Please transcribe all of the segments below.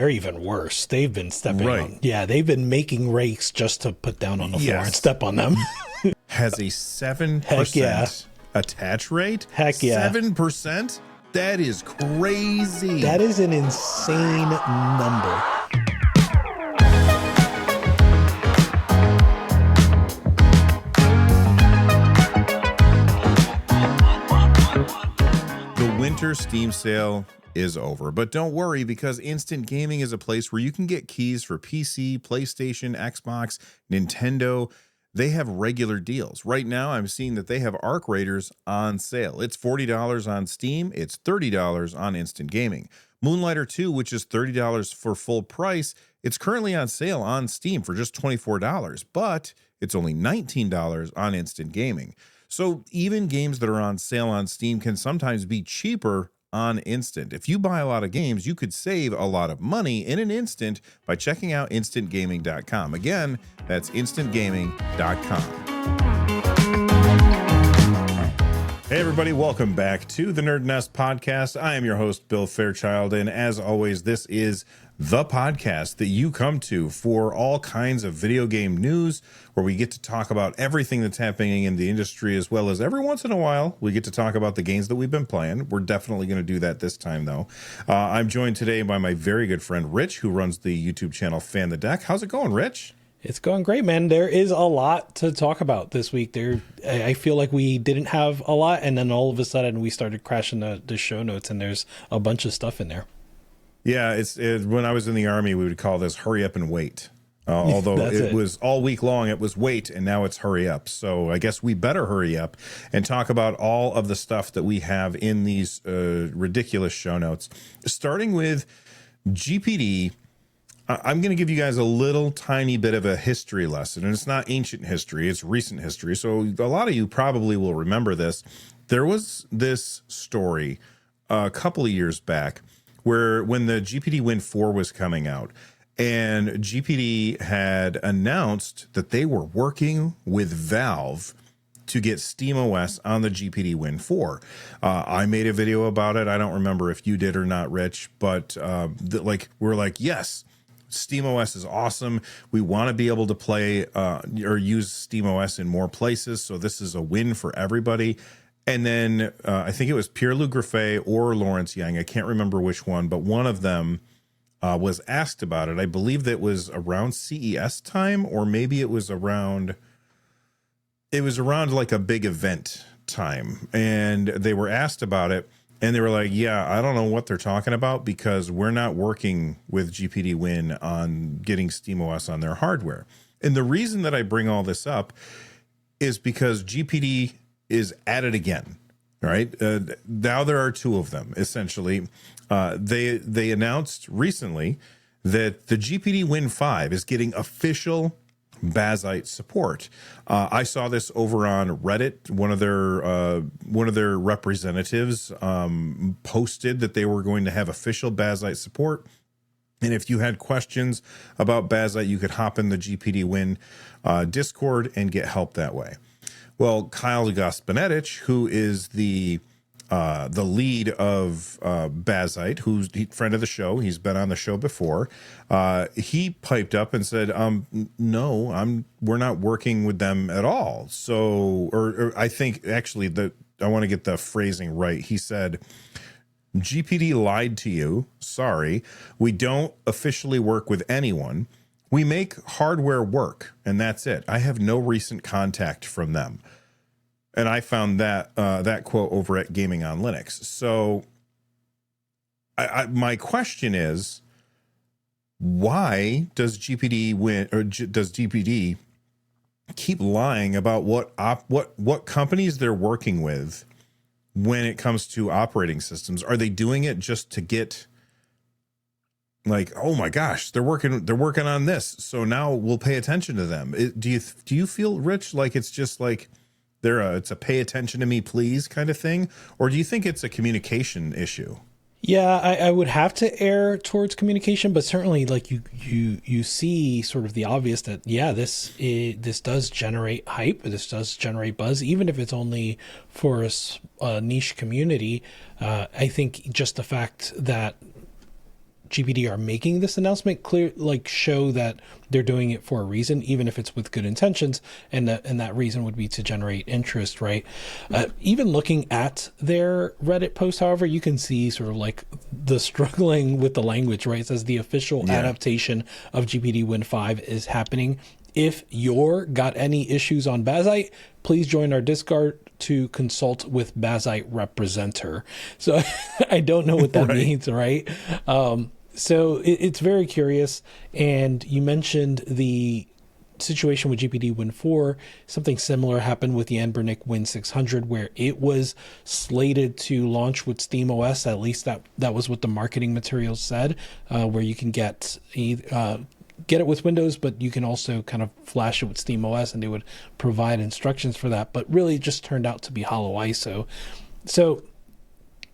they're even worse. They've been stepping on. Yeah, they've been making rakes just to put down on the floor and step on them. Has a 7% attach rate. Heck yeah. 7%? That is crazy. That is an insane number. The winter Steam sale is over, but don't worry, because Instant Gaming is a place where you can get keys for PC, PlayStation, Xbox, Nintendo. They have regular deals. Right now, I'm seeing that they have Arc Raiders on sale. It's $40 on Steam. It's $30 on Instant Gaming. Moonlighter 2, which is $30 for full price, it's currently on sale on Steam for just $24, but it's only $19 on Instant Gaming. So even games that are on sale on Steam can sometimes be cheaper on Instant. If you buy a lot of games, you could save a lot of money in an instant by checking out instantgaming.com. Again, that's instantgaming.com. Hey everybody, welcome back to the NerdNest podcast. I am your host, Bill Fairchild, and as always, this is the podcast that you come to for all kinds of video game news, where we get to talk about everything that's happening in the industry, as well as every once in a while, we get to talk about the games that we've been playing. We're definitely going to do that this time, though. I'm joined today by my very good friend, Rich, who runs the YouTube channel Fan the Deck. How's it going, Rich? It's going great, man. There is a lot to talk about this week. I feel like we didn't have a lot, and then all of a sudden we started crashing the show notes, and there's a bunch of stuff in there. Yeah, when I was in the Army, we would call this hurry up and wait. Although it was all week long, it was wait, and now it's hurry up. So I guess we better hurry up and talk about all of the stuff that we have in these ridiculous show notes. Starting with GPD, I'm going to give you guys a little tiny bit of a history lesson. And it's not ancient history, it's recent history. So a lot of you probably will remember this. There was this story a couple of years back where when the GPD Win 4 was coming out, and GPD had announced that they were working with Valve to get SteamOS on the GPD Win 4. I made a video about it. I don't remember if you did or not, Rich, but we're like, yes, SteamOS is awesome. We want to be able to play or use SteamOS in more places, so this is a win for everybody. And then I think it was Pierre-Loup Graffet or Lawrence Yang. I can't remember which one, but one of them was asked about it. I believe that was around CES time, or maybe it was around like a big event time. And they were asked about it, and they were like, yeah, I don't know what they're talking about, because we're not working with GPD Win on getting SteamOS on their hardware. And the reason that I bring all this up is because GPD is at it again, right? Now there are two of them, essentially. They announced recently that the GPD Win 5 is getting official Bazzite support. I saw this over on Reddit. One of their representatives posted that they were going to have official Bazzite support. And if you had questions about Bazzite, you could hop in the GPD Win Discord and get help that way. Well, Kyle Gaspinetich, who is the lead of Bazzite, who's a friend of the show, he's been on the show before, he piped up and said, no, we're not working with them at all. So, or I think actually I want to get the phrasing right. He said, GPD lied to you. Sorry. We don't officially work with anyone. We make hardware work, and that's it. I have no recent contact from them. And I found that quote over at Gaming on Linux. So my question is, why does GPD win, or does GPD keep lying about what companies they're working with when it comes to operating systems? Are they doing it just to get, like, oh my gosh, they're working on this, so now we'll pay attention to them? Do you feel, Rich, like it's just like it's a pay attention to me please kind of thing, or do you think it's a communication issue? Yeah, I would have to err towards communication, but certainly, like, you see sort of the obvious that, yeah, this does generate hype, this does generate buzz, even if it's only for a niche community. I think just the fact that GPD are making this announcement clear, like show that they're doing it for a reason, even if it's with good intentions, and that reason would be to generate interest, right? Even looking at their Reddit post, however, you can see sort of like the struggling with the language, right? It says the official adaptation of GPD Win 5 is happening. If you're got any issues on Bazite, please join our Discord to consult with Bazite representer. So I don't know what that means, right? So it's very curious. And you mentioned the situation with GPD Win 4. Something similar happened with the Anbernic Win 600, where it was slated to launch with SteamOS. At least that was what the marketing materials said, where you can get it with Windows, but you can also kind of flash it with SteamOS, and they would provide instructions for that. But really, it just turned out to be hollow ISO. So,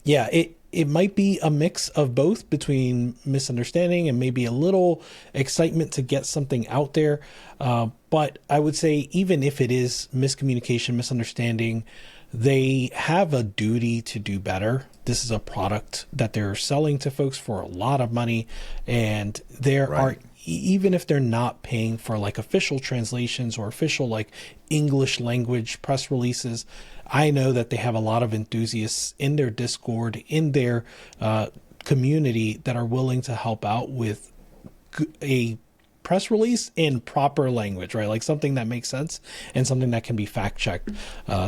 yeah, it might be a mix of both, between misunderstanding and maybe a little excitement to get something out there. But I would say, even if it is miscommunication, misunderstanding, they have a duty to do better. This is a product that they're selling to folks for a lot of money, and there are, even if they're not paying for like official translations or official like English language press releases, I know that they have a lot of enthusiasts in their Discord, in their community, that are willing to help out with a press release in proper language, right? Like something that makes sense and something that can be fact checked.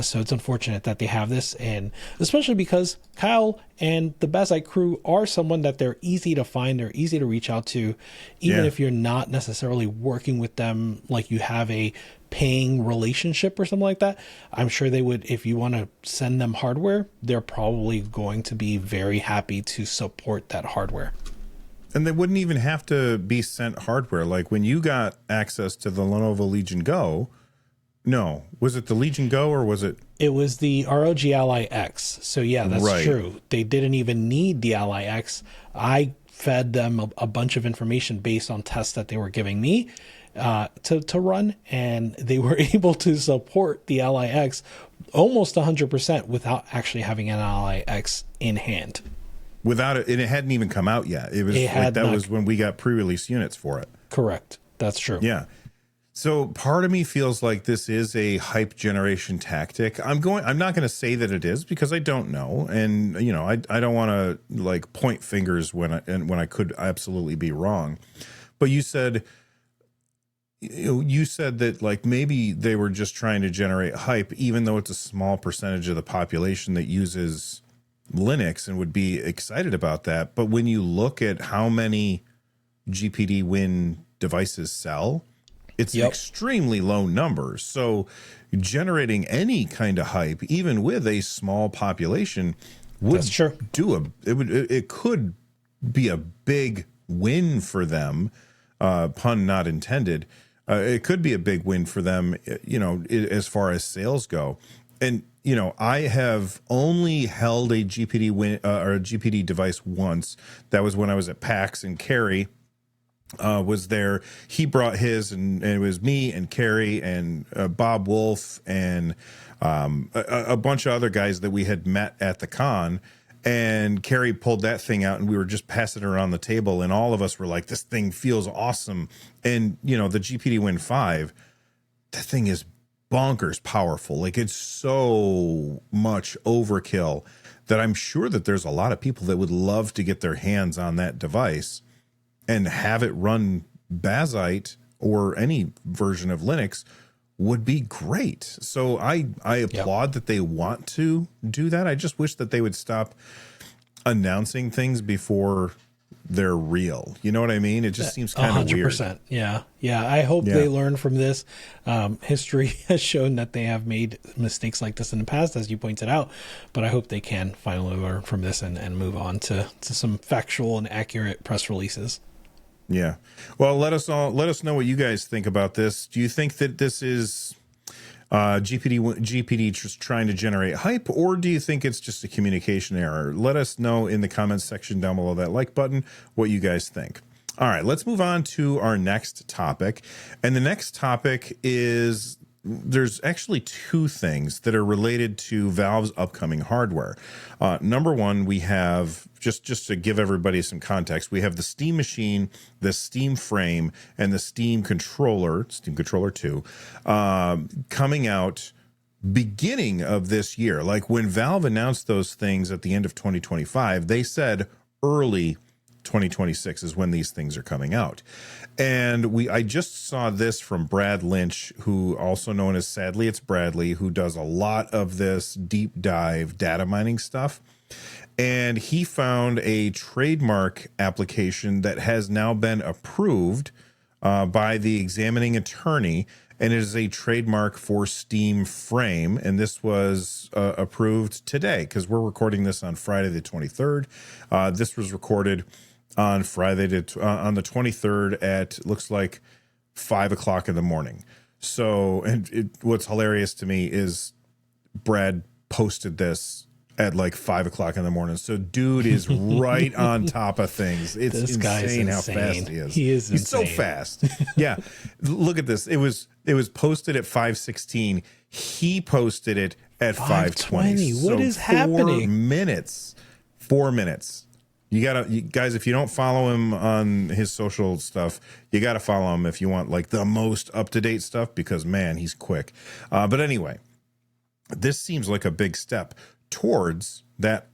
So it's unfortunate that they have this, and especially because Kyle and the Bazite crew are someone that they're easy to find, they're easy to reach out to, even if you're not necessarily working with them, like you have a paying relationship or something like that. I'm sure they would, if you want to send them hardware, they're probably going to be very happy to support that hardware. And they wouldn't even have to be sent hardware. Like when you got access to the Lenovo Legion Go, no, was it the Legion Go or was it? It was the ROG Ally X. So yeah, that's true. They didn't even need the Ally X. I fed them a bunch of information based on tests that they were giving me to run, and they were able to support the Ally X almost 100% without actually having an Ally X in hand. Without it, and it hadn't even come out yet. It was that was when we got pre-release units for it. Correct. That's true. Yeah. So part of me feels like this is a hype generation tactic. I'm not going to say that it is, because I don't know, and I don't want to like point fingers when I could absolutely be wrong. But you said that like maybe they were just trying to generate hype, even though it's a small percentage of the population that uses Linux and would be excited about that. But when you look at how many GPD Win devices sell, it's extremely low numbers. So generating any kind of hype, even with a small population, would it could be a big win for them. Pun not intended. It could be a big win for them, as far as sales go. And I have only held a GPD or a GPD device once. That was when I was at PAX, and Carrie was there. He brought his, and it was me and Carrie and Bob Wolf and a bunch of other guys that we had met at the con. And Carrie pulled that thing out, and we were just passing it around the table, and all of us were like, "This thing feels awesome." And the GPD Win 5, that thing is bonkers powerful. Like, it's so much overkill that I'm sure that there's a lot of people that would love to get their hands on that device and have it run Bazite or any version of Linux would be great. So I applaud that they want to do that. I just wish that they would stop announcing things before they're real. You know what I mean? It just seems kind of weird. 100%. Yeah. I hope they learn from this. History has shown that they have made mistakes like this in the past, as you pointed out, but I hope they can finally learn from this and move on to some factual and accurate press releases. Yeah. Well, let us know what you guys think about this. Do you think that this is GPD just trying to generate hype, or do you think it's just a communication error? Let us know in the comments section down below that like button what you guys think. All right, let's move on to our next topic. And the next topic is there's actually two things that are related to Valve's upcoming hardware. Number one, we have just to give everybody some context, we have the Steam Machine, the Steam Frame, and the Steam Controller 2, coming out beginning of this year. Like when Valve announced those things at the end of 2025, they said early 2026 is when these things are coming out. And I just saw this from Brad Lynch, who also known as Sadly It's Bradley, who does a lot of this deep dive data mining stuff. And he found a trademark application that has now been approved by the examining attorney, and it is a trademark for Steam Frame. And this was approved today because we're recording this on Friday the 23rd. This was recorded on Friday on the 23rd at, looks like 5 o'clock in the morning. So, and what's hilarious to me is Brad posted this at like 5 o'clock in the morning. So dude is right on top of things. It's insane how fast he is. He's insane. So fast. Yeah. Look at this. It was posted at 5:16. He posted it at 5:20. What is happening? 4 minutes. You guys, if you don't follow him on his social stuff, you got to follow him if you want like the most up-to-date stuff, because man, he's quick. But anyway, this seems like a big step towards that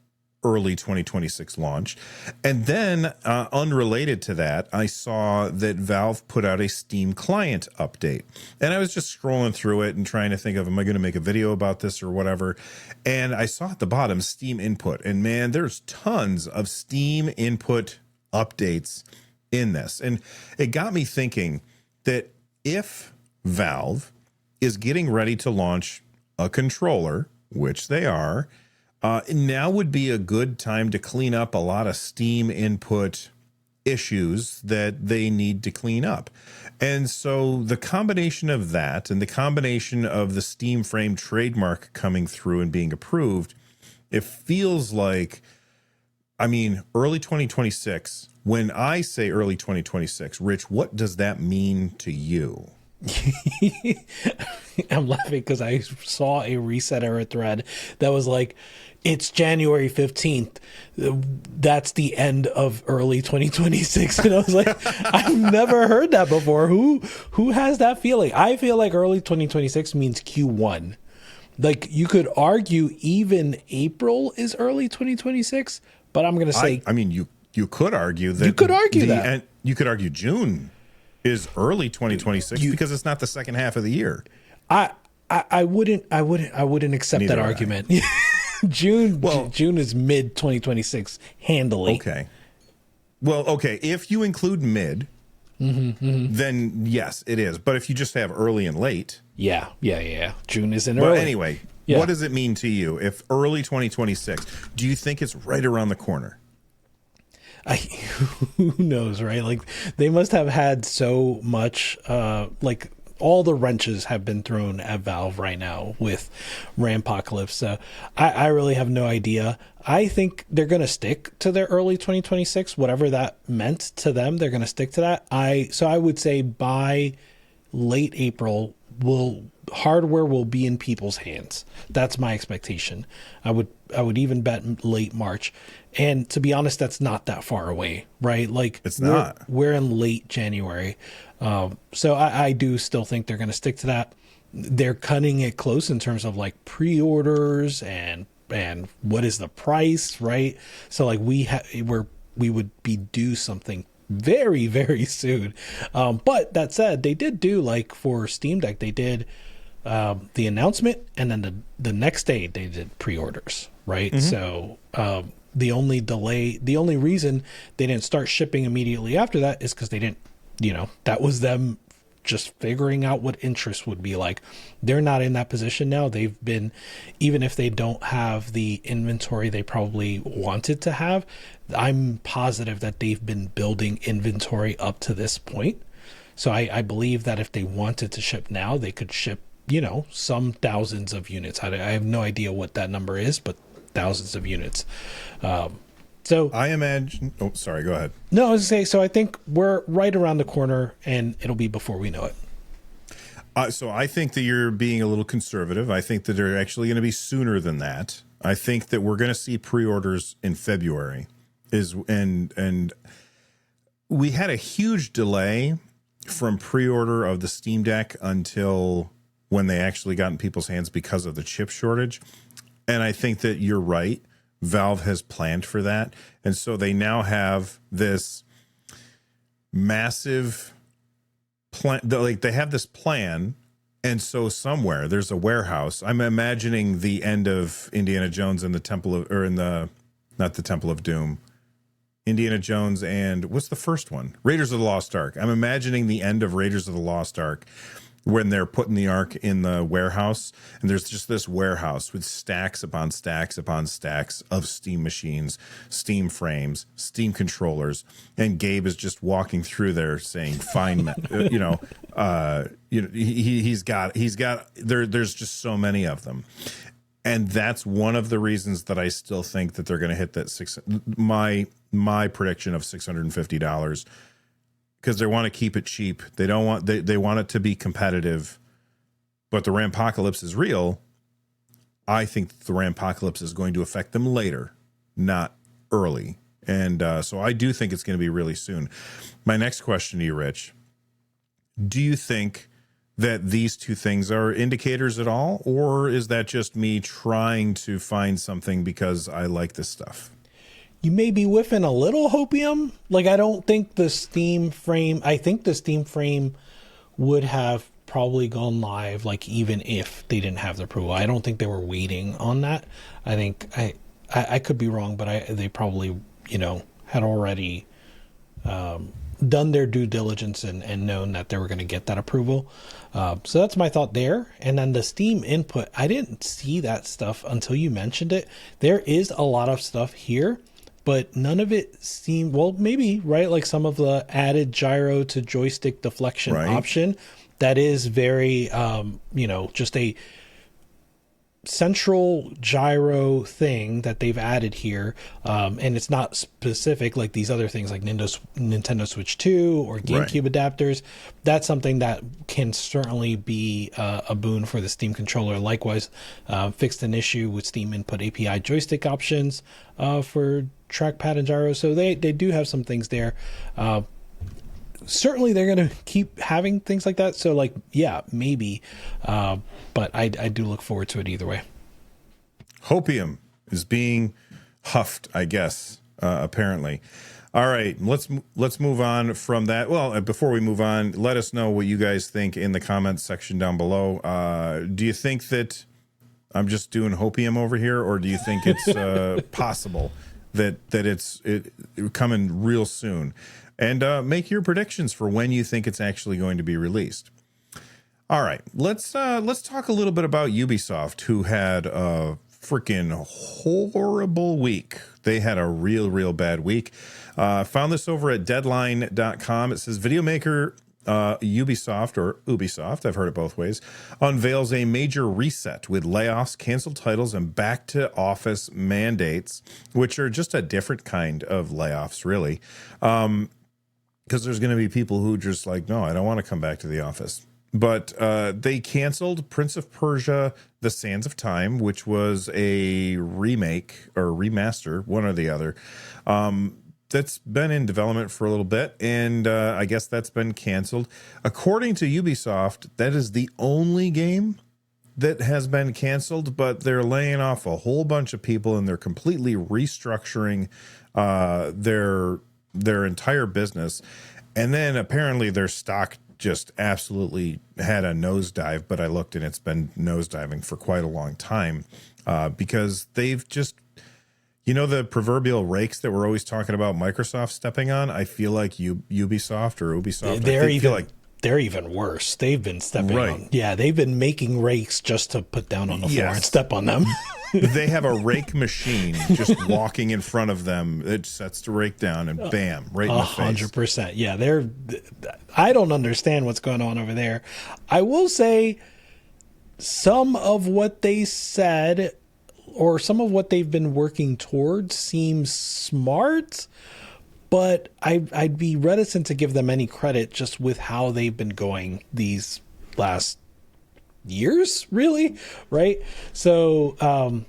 early 2026 launch. And then unrelated to that, I saw that Valve put out a Steam client update. And I was just scrolling through it and trying to think of, am I going to make a video about this or whatever? And I saw at the bottom Steam input. And man, there's tons of Steam input updates in this. And it got me thinking that if Valve is getting ready to launch a controller, which they are, now would be a good time to clean up a lot of Steam input issues that they need to clean up. And so the combination of that and the combination of the Steam Frame trademark coming through and being approved, it feels like, I mean, early 2026. When I say early 2026, Rich, what does that mean to you? I'm laughing because I saw a Reset Era thread that was like, it's January 15th. That's the end of early 2026. And I was like, I've never heard that before. Who has that feeling? I feel like early 2026 means Q1. Like you could argue even April is early 2026, but I'm going to say, I mean, you could argue that you could argue that, and you could argue June is early 2026 because it's not the second half of the year. I wouldn't accept Neither that argument. June is mid 2026 handily. Okay. Well, okay. If you include mid, then yes, it is. But if you just have early and late. Yeah. June is in early. But anyway, what does it mean to you if early 2026, do you think it's right around the corner? Who knows, right? Like they must have had so much, like all the wrenches have been thrown at Valve right now with Rampocalypse. So I really have no idea. I think they're going to stick to their early 2026, whatever that meant to them. They're going to stick to that. So I would say by late April, hardware will be in people's hands. That's my expectation. I would even bet late March. And to be honest, that's not that far away, right? Like it's not. We're in late January. So I do still think they're going to stick to that. They're cutting it close in terms of like pre-orders and what is the price, right? So like we would be due something very, very soon. But that said, they did do like for Steam Deck, they did the announcement and then the next day they did pre-orders, right? So the only reason they didn't start shipping immediately after that is because they didn't, that was them just figuring out what interest would be like. They're not in that position now. They've been, even if they don't have the inventory they probably wanted to have, I'm positive that they've been building inventory up to this point. So I believe that if they wanted to ship now, they could ship, some thousands of units. I have no idea what that number is, but thousands of units. So I imagine. Oh, sorry. Go ahead. No, I was going to say. So I think we're right around the corner, and it'll be before we know it. So I think that you're being a little conservative. I think that they're actually going to be sooner than that. I think that we're going to see pre-orders in February. And we had a huge delay from pre-order of the Steam Deck until when they actually got in people's hands because of the chip shortage. And I think that you're right. Valve has planned for that. And so they now have this massive plan. Like they have this plan. And so somewhere there's a warehouse. I'm imagining the end of Indiana Jones and the Temple of, or in the, not the Temple of Doom, Indiana Jones and what's the first one? Raiders of the Lost Ark. I'm imagining the end of Raiders of the Lost Ark when they're putting the Ark in the warehouse, and there's just this warehouse with stacks upon stacks upon stacks of Steam machines, Steam frames, Steam controllers, and Gabe is just walking through there saying, "Fine, he's got there. There's just so many of them." And that's one of the reasons that I still think that they're going to hit that my prediction of $650, because they want to keep it cheap. They don't want they want it to be competitive, but the Rampocalypse is real. I think the Rampocalypse is going to affect them later, not early. And so I do think it's going to be really soon. My next question to you, Rich, do you think that these two things are indicators at all, or is that just me trying to find something because I like this stuff? You may be whiffing a little hopium. Like, I don't think the Steam frame, I think the Steam frame would have probably gone live, like, even if they didn't have the approval. I don't think they were waiting on that. I think I could be wrong, but they probably, had already done their due diligence and known that they were going to get that approval. So that's my thought there. And then the Steam input, I didn't see that stuff until you mentioned it. There is a lot of stuff here, but none of it seemed, well, maybe, right? Like some of the added gyro to joystick deflection option that is very, just a central gyro thing that they've added here, and it's not specific like these other things like Nintendo Switch 2 or GameCube adapters. That's something that can certainly be a boon for the Steam controller. Likewise, fixed an issue with Steam Input API joystick options for trackpad and gyro, so they do have some things there. Certainly they're going to keep having things like that. So like, yeah, maybe. But I do look forward to it either way. Hopium is being huffed, I guess, apparently. All right, let's move on from that. Well, before we move on, let us know what you guys think in the comments section down below. Do you think that I'm just doing hopium over here, or do you think it's possible that it's coming real soon? And make your predictions for when you think it's actually going to be released. All right, let's talk a little bit about Ubisoft, who had a freaking horrible week. They had a real bad week. Found this over at deadline.com. It says video maker Ubisoft, or Ubisoft, I've heard it both ways, unveils a major reset with layoffs, canceled titles, and back to office mandates, which are just a different kind of layoffs, really. Because there's going to be people who just like, no, I don't want to come back to the office. But they canceled Prince of Persia, The Sands of Time, which was a remake or remaster, one or the other. That's been in development for a little bit, and I guess that's been canceled. According to Ubisoft, that is the only game that has been canceled, but they're laying off a whole bunch of people, and they're completely restructuring their entire business. And then apparently their stock just absolutely had a nosedive, but I looked and it's been nosediving for quite a long time because they've just, the proverbial rakes that we're always talking about Microsoft stepping on. I feel like Ubisoft or Ubisoft, they're even worse. They've been stepping on. Yeah, they've been making rakes just to put down on the floor and step on them. They have a rake machine just walking in front of them. It sets the rake down and bam, right in the face. 100%. Yeah, I don't understand what's going on over there. I will say some of what they said or some of what they've been working towards seems smart, but I'd be reticent to give them any credit just with how they've been going these last years, really, right? So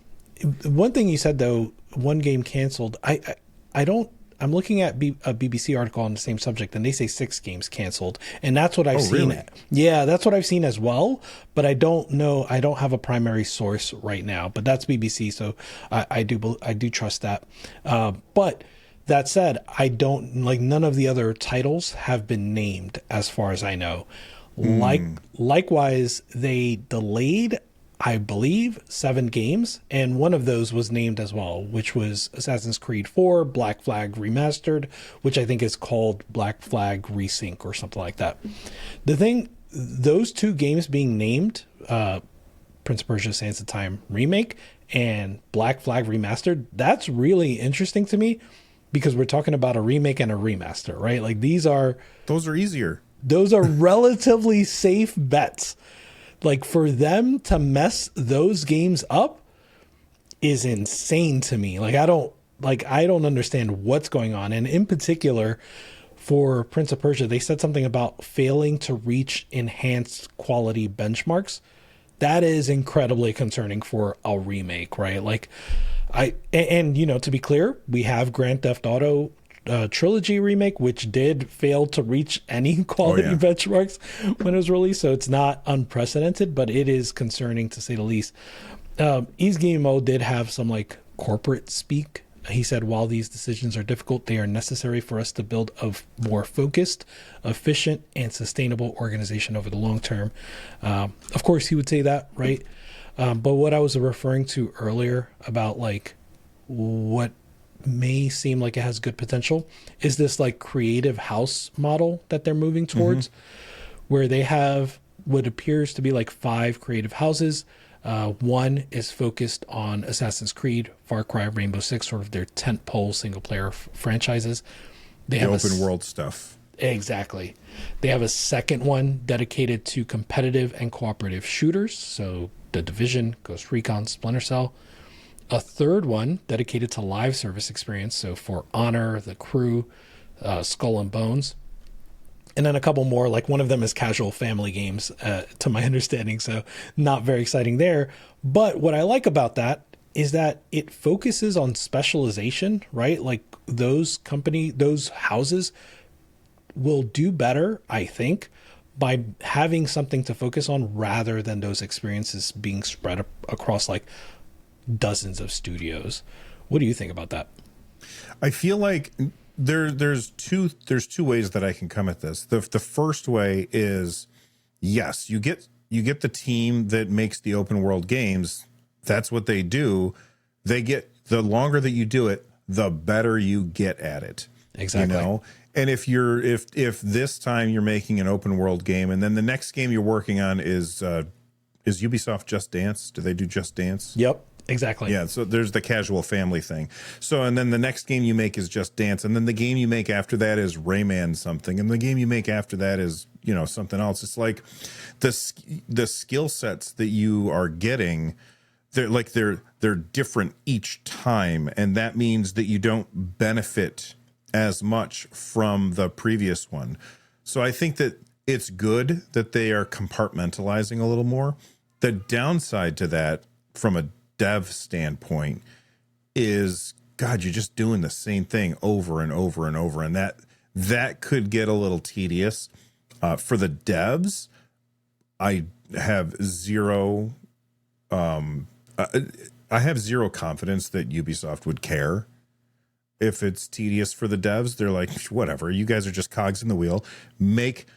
one thing you said though, one game canceled. I don't. I'm looking at a BBC article on the same subject, and they say 6 games canceled, and that's what I've seen. Really? Yeah, that's what I've seen as well. But I don't know. I don't have a primary source right now. But that's BBC, so I do trust that. But that said, I don't like none of the other titles have been named as far as I know. Likewise, they delayed, I believe, 7 games, and one of those was named as well, which was Assassin's Creed 4 Black Flag Remastered, which I think is called Black Flag Resync or something like that. The thing, those 2 games being named, Prince of Persia: Sands of Time Remake and Black Flag Remastered, that's really interesting to me because we're talking about a remake and a remaster, right? Like Those are easier. those are relatively safe bets. Like for them to mess those games up is insane to me. I don't understand what's going on. And in particular for Prince of Persia, they said something about failing to reach enhanced quality benchmarks. That is incredibly concerning for a remake, right? And you know, to be clear, we have Grand Theft Auto trilogy remake, which did fail to reach any quality benchmarks when it was released, so it's not unprecedented, but it is concerning to say the least. Yves Guillemot did have some corporate speak. He said, while these decisions are difficult, they are necessary for us to build a more focused, efficient, and sustainable organization over the long term. Of course, he would say that, right? But what I was referring to earlier about what may seem like it has good potential is this creative house model that they're moving towards, where they have what appears to be 5 creative houses. One is focused on Assassin's Creed, Far Cry, Rainbow Six, sort of their tentpole single player franchises. They have open world stuff. Exactly. They have a second one dedicated to competitive and cooperative shooters, so The Division, Ghost Recon, Splinter Cell. A third one dedicated to live service experience, so For Honor, The Crew, Skull and Bones. And then a couple more, one of them is casual family games, to my understanding, so not very exciting there. But what I like about that is that it focuses on specialization, right? Those houses will do better, I think, by having something to focus on rather than those experiences being spread across dozens of studios. What do you think about that? I feel like there's two ways that I can come at this. The first way is, yes, you get the team that makes the open world games. That's what they do. The longer that you do it, the better you get at it. Exactly. You know? And if this time you're making an open world game, and then the next game you're working on is Ubisoft Just Dance? Do they do Just Dance? Yep. Exactly. Yeah, so there's the casual family thing. So, and then the next game you make is Just Dance, and then the game you make after that is Rayman something, and the game you make after that is, something else. It's like the skill sets that you are getting, they're different each time, and that means that you don't benefit as much from the previous one. So I think that it's good that they are compartmentalizing a little more. The downside to that, from a dev standpoint, is, God, you're just doing the same thing over and over and over, and that could get a little tedious. For the devs, I have zero confidence that Ubisoft would care if it's tedious for the devs. They're like, whatever, you guys are just cogs in the wheel.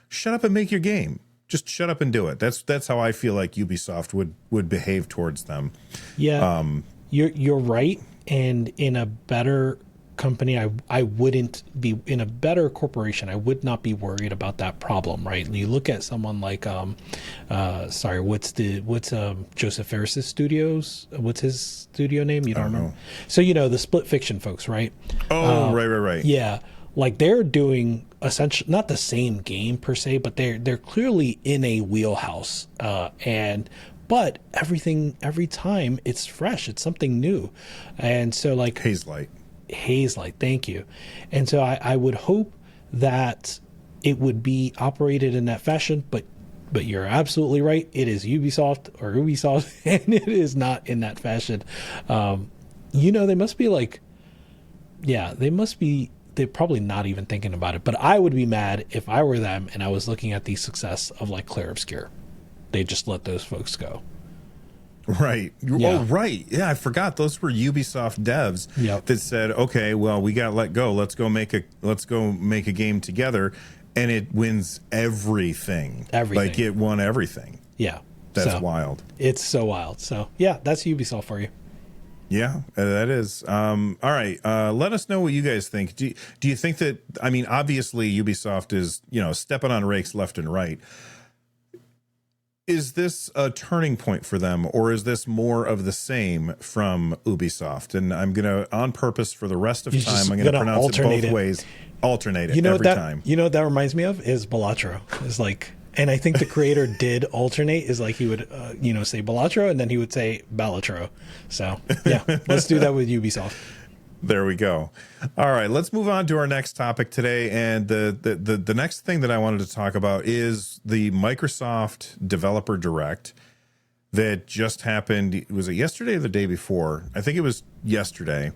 Shut up and make your game. Just shut up and do it. That's how I feel like Ubisoft would behave towards them. Yeah, you're right. And in a better company, I wouldn't be, in a better corporation, I would not be worried about that problem, right? You look at someone like what's Joseph Ferris's studios? What's his studio name? You don't remember? Know. So the Split Fiction folks, right? Oh, right. Yeah. They're doing essentially not the same game per se, but they're clearly in a wheelhouse, but every time it's fresh, it's something new, and so Hazelight, thank you. And so I would hope that it would be operated in that fashion, but But you're absolutely right. It is Ubisoft or Ubisoft, and it is not in that fashion. They must be like, yeah, they're probably not even thinking about it. But I would be mad if I were them and I was looking at the success of like Clair Obscur. They just let those folks go. Right. Yeah. Oh, right. Yeah, I forgot those were Ubisoft devs Yep. that said, "Okay, well, we got let go. Let's go make a game together." And it wins everything. Everything. Like it won everything. Yeah. That's wild. It's so wild. So, yeah, that's Ubisoft for you. Yeah, that is. All right. Let us know what you guys think. Do you think that, I mean, obviously Ubisoft is, stepping on rakes left and right. Is this a turning point for them, or is this more of the same from Ubisoft? And I'm going to, on purpose for the rest of time, I'm going to pronounce it both ways. Alternate it every time. You know what that reminds me of is Balatro. Is like, and I think the creator did alternate. Is like he would, say Balatro, and then he would say Balatro. So yeah, let's do that with Ubisoft. There we go. All right, let's move on to our next topic today. And the next thing that I wanted to talk about is the Microsoft Developer Direct that just happened. Was it yesterday or the day before? I think it was yesterday.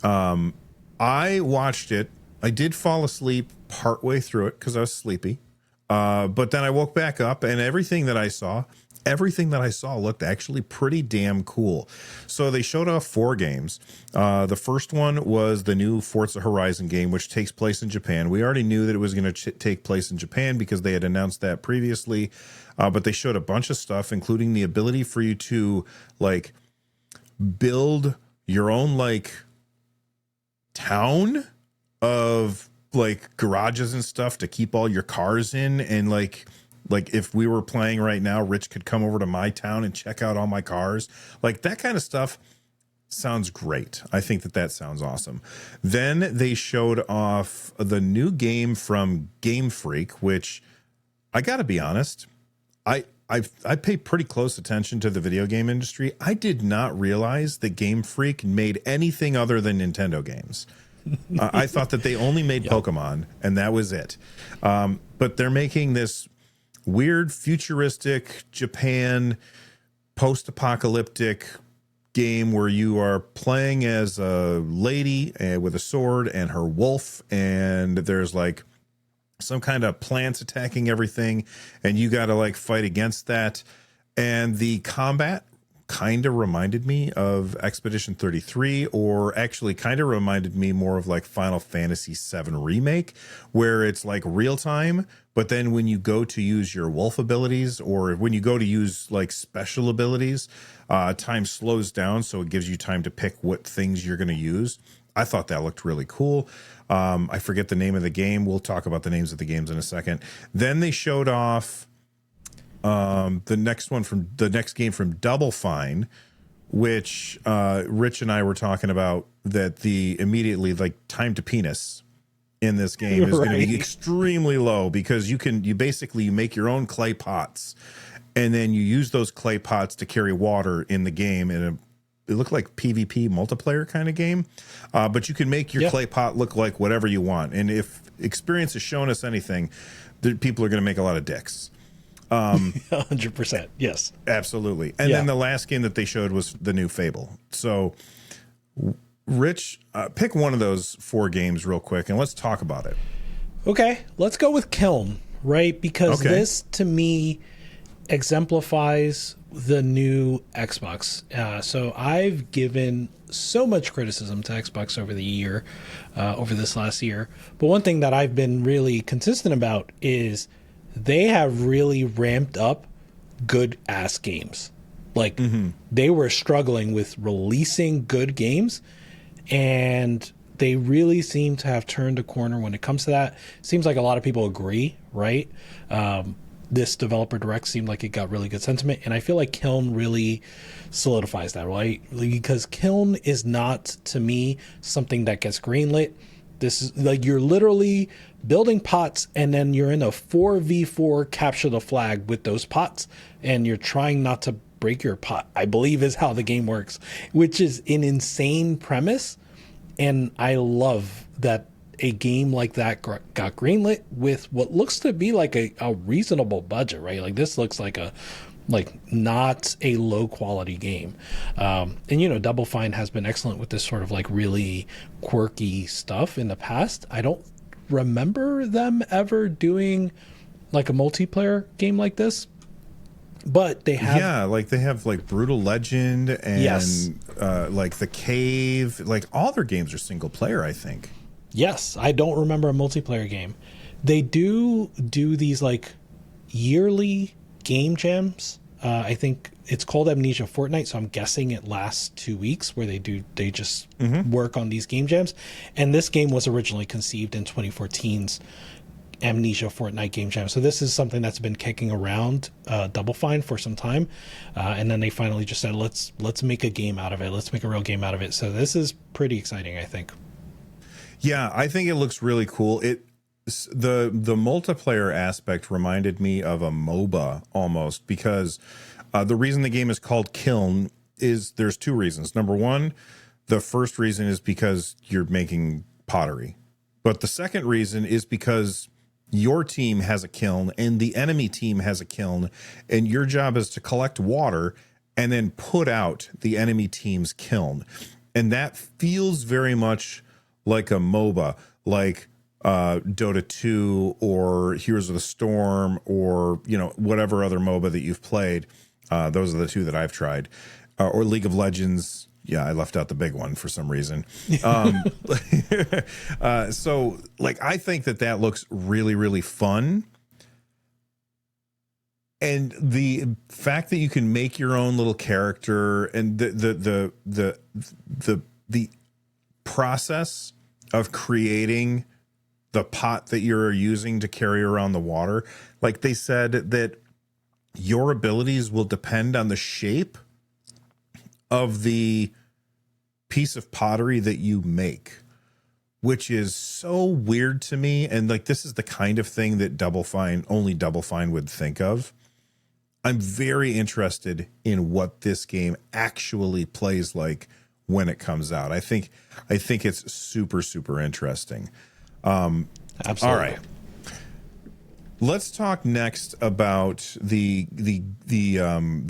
I watched it. I did fall asleep partway through it because I was sleepy. But then I woke back up, and everything that I saw looked actually pretty damn cool. So they showed off 4 games. The first one was the new Forza Horizon game, which takes place in Japan. We already knew that it was going to take place in Japan because they had announced that previously. But they showed a bunch of stuff, including the ability for you to like build your own like town of like garages and stuff to keep all your cars in, and like if we were playing right now, Rich could come over to my town and check out all my cars. Like that kind of stuff sounds great. I think that sounds awesome. Then they showed off the new game from Game Freak, which I got to be honest, I pay pretty close attention to the video game industry. I did not realize that Game Freak made anything other than Nintendo games. I thought that they only made Pokemon, and that was it. But they're making this weird futuristic Japan post-apocalyptic game where you are playing as a lady with a sword and her wolf, and there's like some kind of plants attacking everything, and you got to like fight against that. And the combat kind of reminded me of Expedition 33, or actually kind of reminded me more of like Final Fantasy VII Remake, where it's like real time, but then when you go to use your wolf abilities, or when you go to use like special abilities, time slows down, so it gives you time to pick what things you're going to use. I thought that looked really cool. I forget the name of the game. We'll talk about the names of the games in a second. Then they showed off the next game from Double Fine, which Rich and I were talking about, that the immediately like time to penis in this game is going to be extremely low, because you basically make your own clay pots, and then you use those clay pots to carry water in the game. And it looked like PvP multiplayer kind of game, but you can make your clay pot look like whatever you want. And if experience has shown us anything, people are going to make a lot of dicks. 100%. Yes, absolutely. And then the last game that they showed was the new Fable. So Rich, pick one of those 4 games real quick and let's talk about it. Okay, let's go with Kiln, right? Because this to me exemplifies the new Xbox. So I've given so much criticism to Xbox over this last year, but one thing that I've been really consistent about is they have really ramped up good ass games. Like they were struggling with releasing good games, and they really seem to have turned a corner when it comes to that. Seems like a lot of people agree, right? This Developer Direct seemed like it got really good sentiment, and I feel like Kiln really solidifies that, right? Because Kiln is not, to me, something that gets greenlit. This is like you're literally building pots, and then you're in a 4v4 capture the flag with those pots, and you're trying not to break your pot, I believe is how the game works, which is an insane premise. And I love that a game like that got greenlit with what looks to be like a reasonable budget, right? Like this looks like not a low quality game. And Double Fine has been excellent with this sort of like really quirky stuff in the past. I don't remember them ever doing like a multiplayer game like this, but they have. Yeah, like they have like Brutal Legend and Yes. like The Cave. Like all their games are single player, I think. Yes, I don't remember a multiplayer game. They do these like yearly game jams. I think it's called Amnesia Fortnite, so I'm guessing it lasts 2 weeks where they just work on these game jams. And this game was originally conceived in 2014's Amnesia Fortnite game jam. So this is something that's been kicking around Double Fine for some time, and then they finally just said let's make a game out of it. Let's make a real game out of it. So this is pretty exciting, I think. Yeah, I think it looks really cool. The multiplayer aspect reminded me of a MOBA almost, because the reason the game is called Kiln is there's two reasons. Number one, the first reason is because you're making pottery, but the second reason is because your team has a kiln and the enemy team has a kiln, and your job is to collect water and then put out the enemy team's kiln. And that feels very much like a MOBA, like Dota 2 or Heroes of the Storm, or whatever other MOBA that you've played. Those are the two that I've tried, or League of Legends. Yeah, I left out the big one for some reason. So like, I think that looks really, really fun. And the fact that you can make your own little character, and the process of creating the pot that you're using to carry around the water, like they said that your abilities will depend on the shape of the piece of pottery that you make, which is so weird to me. And like, this is the kind of thing that only Double Fine would think of. I'm very interested in what this game actually plays like when it comes out. I think it's super, super interesting. Absolutely. All right. Let's talk next about the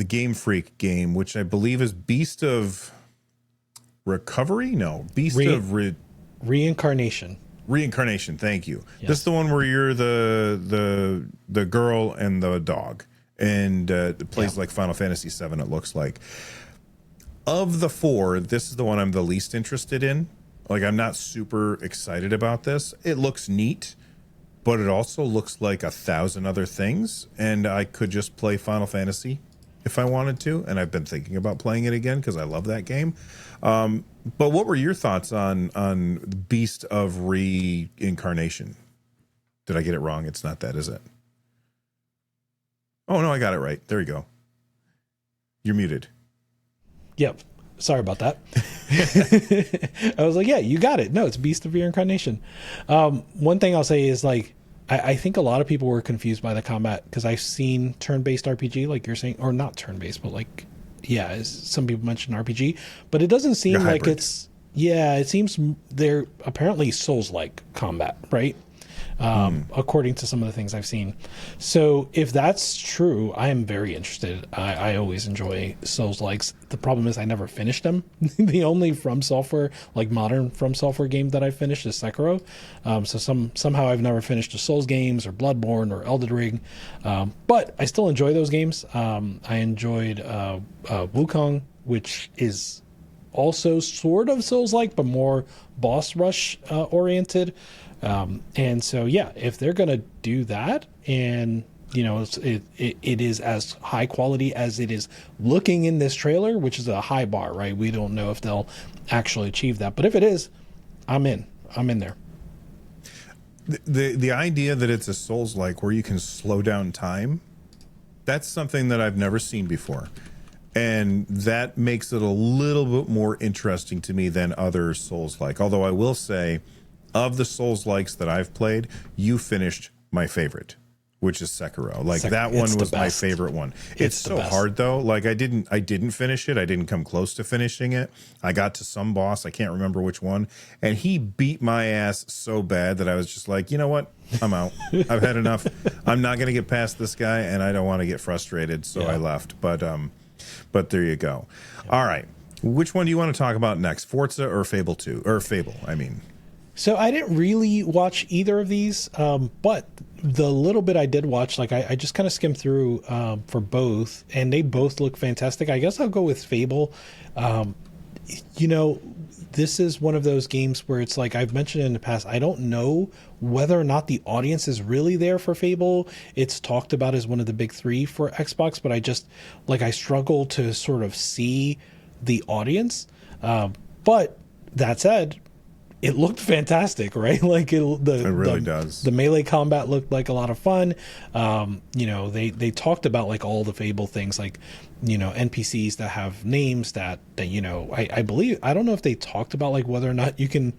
Game Freak game, which I believe is Beast of Recovery. No, Reincarnation. Reincarnation. Thank you. Yes. This is the one where you're the girl and the dog, and it plays like Final Fantasy VII. It looks like. Of the four, this is the one I'm the least interested in. Like, I'm not super excited about this. It looks neat, but it also looks like 1,000 other things, and I could just play Final Fantasy if I wanted to, and I've been thinking about playing it again because I love that game. But what were your thoughts on Beast of Reincarnation? Did I get it wrong? It's not that, is it? Oh, no, I got it right. There you go. You're muted. Yep. Sorry about that. I was like, yeah, you got it. No, it's Beast of Reincarnation. One thing I'll say is, like, I think a lot of people were confused by the combat, because I've seen turn-based RPG, like you're saying, or not turn-based, but like, yeah, some people mention RPG, but it doesn't seem like it's, it seems they're apparently Souls-like combat, right? According to some of the things I've seen. So if that's true, I am very interested. I always enjoy Souls-likes. The problem is I never finished them. The only From Software, like modern From Software game that I finished is Sekiro. So somehow I've never finished the Souls games or Bloodborne or Elden Ring. But I still enjoy those games. I enjoyed Wukong, which is also sort of Souls-like, but more boss rush oriented. And so, yeah, if they're going to do that, and it is as high quality as it is looking in this trailer, which is a high bar, right? We don't know if they'll actually achieve that, but if it is, I'm in there. The idea that it's a Souls-like where you can slow down time, that's something that I've never seen before. And that makes it a little bit more interesting to me than other Souls-like. Although I will say, of the Souls-likes that I've played, you finished my favorite. which is Sekiro. Like that It's one the was my best. favorite one. It's It's the so best. hard though. Like I didn't finish it. I didn't come close to finishing it. I got to some boss, I can't remember which one, and he beat my ass so bad that I was just like, you know what? I'm out. I've had enough. I'm not going to get past this guy, and I don't want to get frustrated, so I left. But there you go. All right. Which one do you want to talk about next? Forza or Fable 2? Or Fable, I mean. So I didn't really watch either of these, but the little bit I did watch, like I just kind of skimmed through for both, and they both look fantastic. I guess I'll go with Fable. You know, this is one of those games where it's like I've mentioned in the past, I don't know whether or not the audience is really there for Fable. It's talked about as one of the big three for Xbox, but I struggle to sort of see the audience. But that said, it looked fantastic, right? Like It really does. The melee combat looked like a lot of fun. You know, they talked about like all the Fable things, like, you know, NPCs that have names that you know, I believe, I don't know if they talked about like whether or not you can,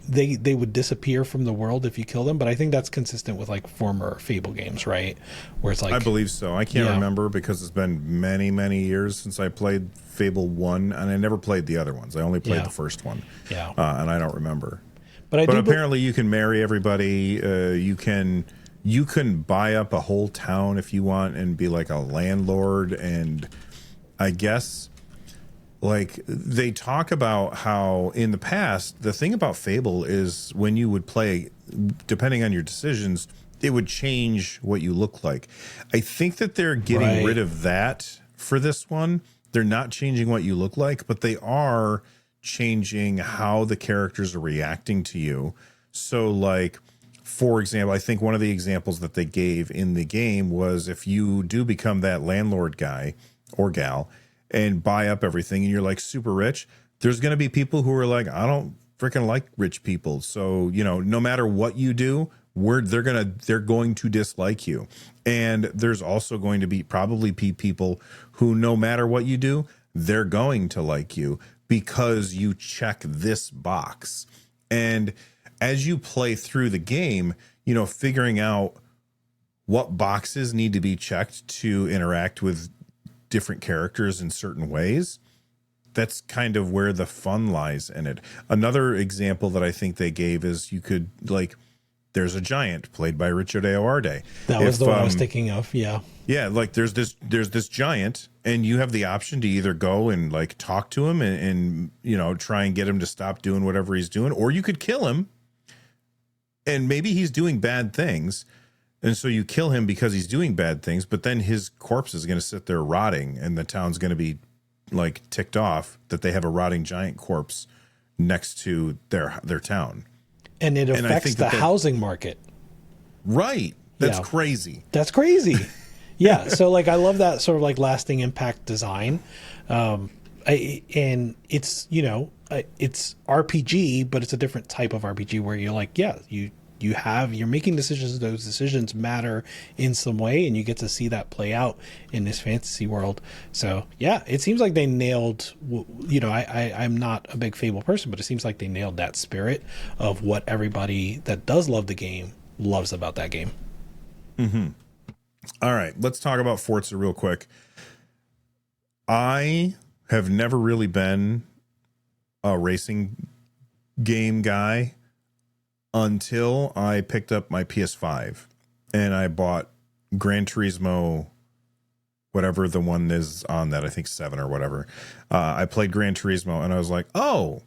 they would disappear from the world if you kill them, but I think that's consistent with like former Fable games, right? Where it's like, I believe so. I can't remember because it's been many, many years since I played Fable 1, and I never played the other ones. I only played the first one. Yeah. And I don't remember. But apparently you can marry everybody. You can buy up a whole town if you want and be like a landlord. And I guess like they talk about how in the past, the thing about Fable is when you would play, depending on your decisions, it would change what you look like. I think that they're getting rid of that for this one. They're not changing what you look like, but they are changing how the characters are reacting to you. So like, for example, I think one of the examples that they gave in the game was if you do become that landlord guy or gal and buy up everything and you're like super rich, there's going to be people who are like, I don't freaking like rich people. So, you know, no matter what you do, they're going to dislike you. And there's also going to be probably people who, no matter what you do, they're going to like you because you check this box. And as you play through the game, you know, figuring out what boxes need to be checked to interact with different characters in certain ways, that's kind of where the fun lies in it. Another example that I think they gave is you could like, there's a giant played by Richard Ayoade. That was the one I was thinking of. Yeah. Yeah. Like there's this giant and you have the option to either go and like talk to him and, you know, try and get him to stop doing whatever he's doing, or you could kill him and maybe he's doing bad things. And so you kill him because he's doing bad things, but then his corpse is going to sit there rotting and the town's going to be like ticked off that they have a rotting giant corpse next to their town. And it affects the housing market. Right. That's crazy. That's crazy. Yeah. So like, I love that sort of like lasting impact design. And it's, you know, it's RPG, but it's a different type of RPG where you're like, yeah, you're making decisions. Those decisions matter in some way, and you get to see that play out in this fantasy world. So yeah, it seems like they nailed, you know, I'm not a big Fable person, but it seems like they nailed that spirit of what everybody that does love the game loves about that game. Mm-hmm. All right, let's talk about Forza real quick. I have never really been a racing game guy until I picked up my PS5 and I bought Gran Turismo, whatever the one is on that, I think 7 or whatever. I played Gran Turismo and I was like, oh,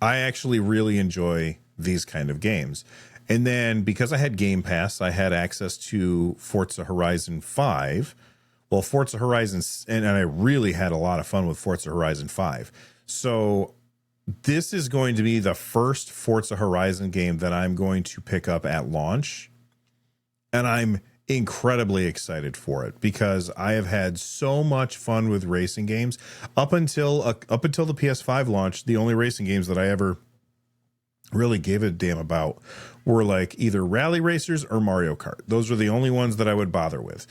I actually really enjoy these kind of games. And then because I had Game Pass, I had access to Forza Horizon 5. Well, Forza Horizon, and I really had a lot of fun with Forza Horizon 5. So this is going to be the first Forza Horizon game that I'm going to pick up at launch. And I'm incredibly excited for it because I have had so much fun with racing games. Up until the PS5 launch, the only racing games that I ever really gave a damn about were like either Rally Racers or Mario Kart. Those were the only ones that I would bother with.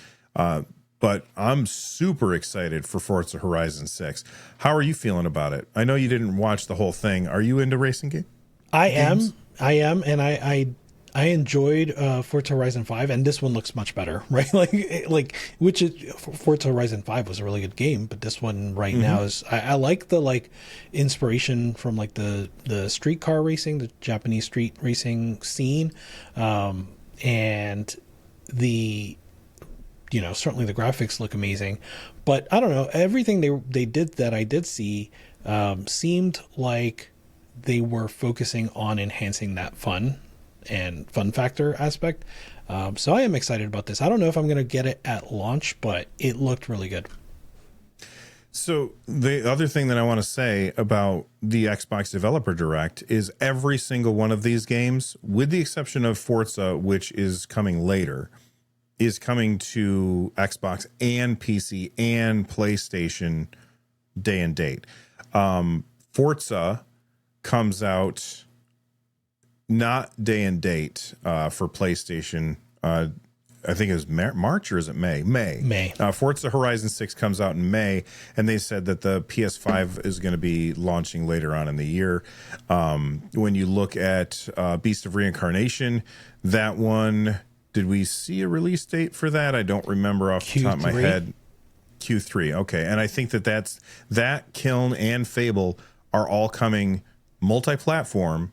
But I'm super excited for Forza Horizon 6. How are you feeling about it? I know you didn't watch the whole thing. Are you into racing games? I am. And I enjoyed Forza Horizon 5, and this one looks much better, right? Which is Forza Horizon 5 was a really good game, but this one right now is I like the like inspiration from like the street car racing, the Japanese street racing scene, and the certainly the graphics look amazing, but I don't know, everything they did that I did see seemed like they were focusing on enhancing that fun factor aspect. So I am excited about this. I don't know if I'm going to get it at launch, but it looked really good. So the other thing that I want to say about the Xbox Developer Direct is every single one of these games, with the exception of Forza, which is coming later, is coming to Xbox and PC and PlayStation day and date. Forza comes out not day and date for PlayStation. I think it was March, or is it May? May. Forza Horizon 6 comes out in May, and they said that the PS5 is going to be launching later on in the year. When you look at Beast of Reincarnation, that one, did we see a release date for that? I don't remember off the top of my head. Q3. Okay. And I think that Kiln and Fable are all coming multi-platform.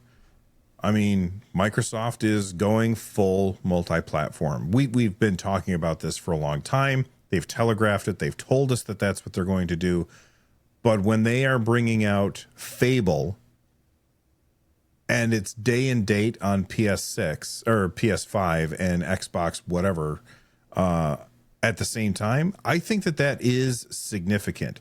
I mean, Microsoft is going full multi-platform. We've been talking about this for a long time. They've telegraphed it. They've told us that that's what they're going to do. But when they are bringing out Fable and it's day and date on PS6 or PS5 and Xbox, whatever, at the same time, I think that is significant.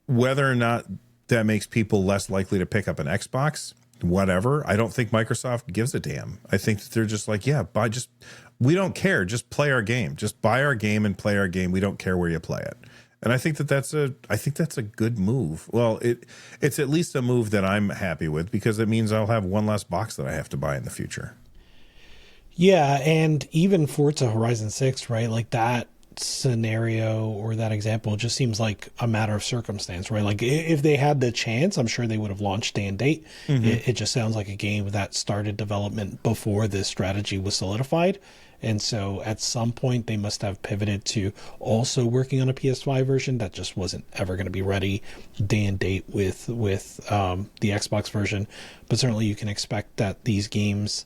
Whether or not that makes people less likely to pick up an Xbox, whatever, I don't think Microsoft gives a damn. I think that they're just like, yeah, we don't care. Just play our game. Just buy our game and play our game. We don't care where you play it. And I think that's a good move. Well, it's at least a move that I'm happy with, because it means I'll have one less box that I have to buy in the future. Yeah, and even Forza Horizon 6, right? Like that scenario or that example just seems like a matter of circumstance, right? Like if they had the chance, I'm sure they would have launched day and date. It just sounds like a game that started development before this strategy was solidified. And so at some point they must have pivoted to also working on a PS5 version that just wasn't ever going to be ready day and date with the Xbox version. But certainly you can expect that these games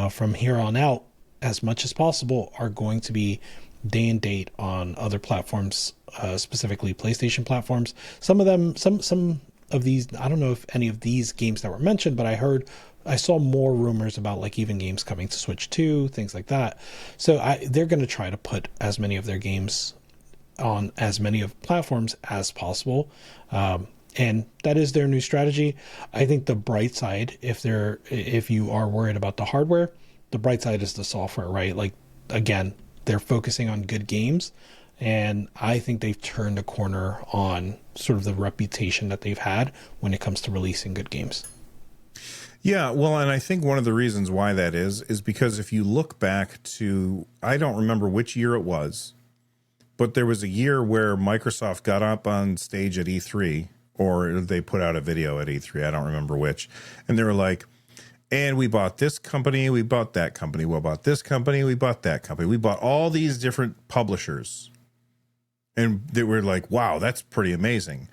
from here on out, as much as possible, are going to be day and date on other platforms, specifically PlayStation platforms. Some of them, some of these, I don't know if any of these games that were mentioned, but I saw more rumors about like even games coming to Switch 2, things like that. So they're going to try to put as many of their games on as many of platforms as possible. And that is their new strategy. I think the bright side, if you are worried about the hardware, the bright side is the software, right? Like, again, they're focusing on good games, and I think they've turned a corner on sort of the reputation that they've had when it comes to releasing good games. Yeah, well, and I think one of the reasons why that is because if you look back to, I don't remember which year it was, but there was a year where Microsoft got up on stage at E3, or they put out a video at E3, I don't remember which, and they were like, and we bought this company, we bought that company, we bought this company, we bought that company. We bought all these different publishers. And they were like, wow, that's pretty amazing.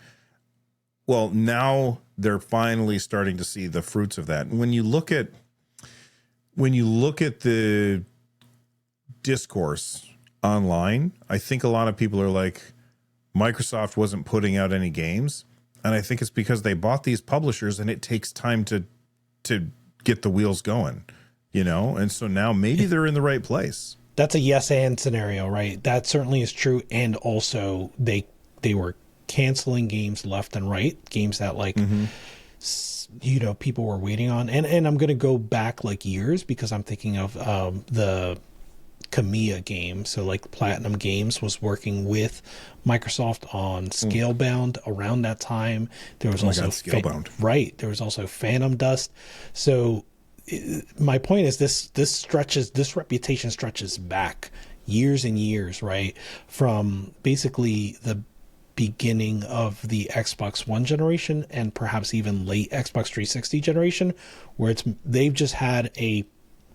Well, now they're finally starting to see the fruits of that. And when you look at the discourse online, I think a lot of people are like, Microsoft wasn't putting out any games. And I think it's because they bought these publishers and it takes time to get the wheels going, and so now maybe they're in the right place. That's a yes and scenario, right? That certainly is true. And also they were canceling games left and right, games that like people were waiting on, and I'm going to go back like years, because I'm thinking of the Kamiya game. So like Platinum Games was working with Microsoft on Scalebound around that time. There was also Scalebound. Right. There was also Phantom Dust. So my point is this reputation stretches back years and years, right? From basically the beginning of the Xbox One generation and perhaps even late Xbox 360 generation, where they've just had a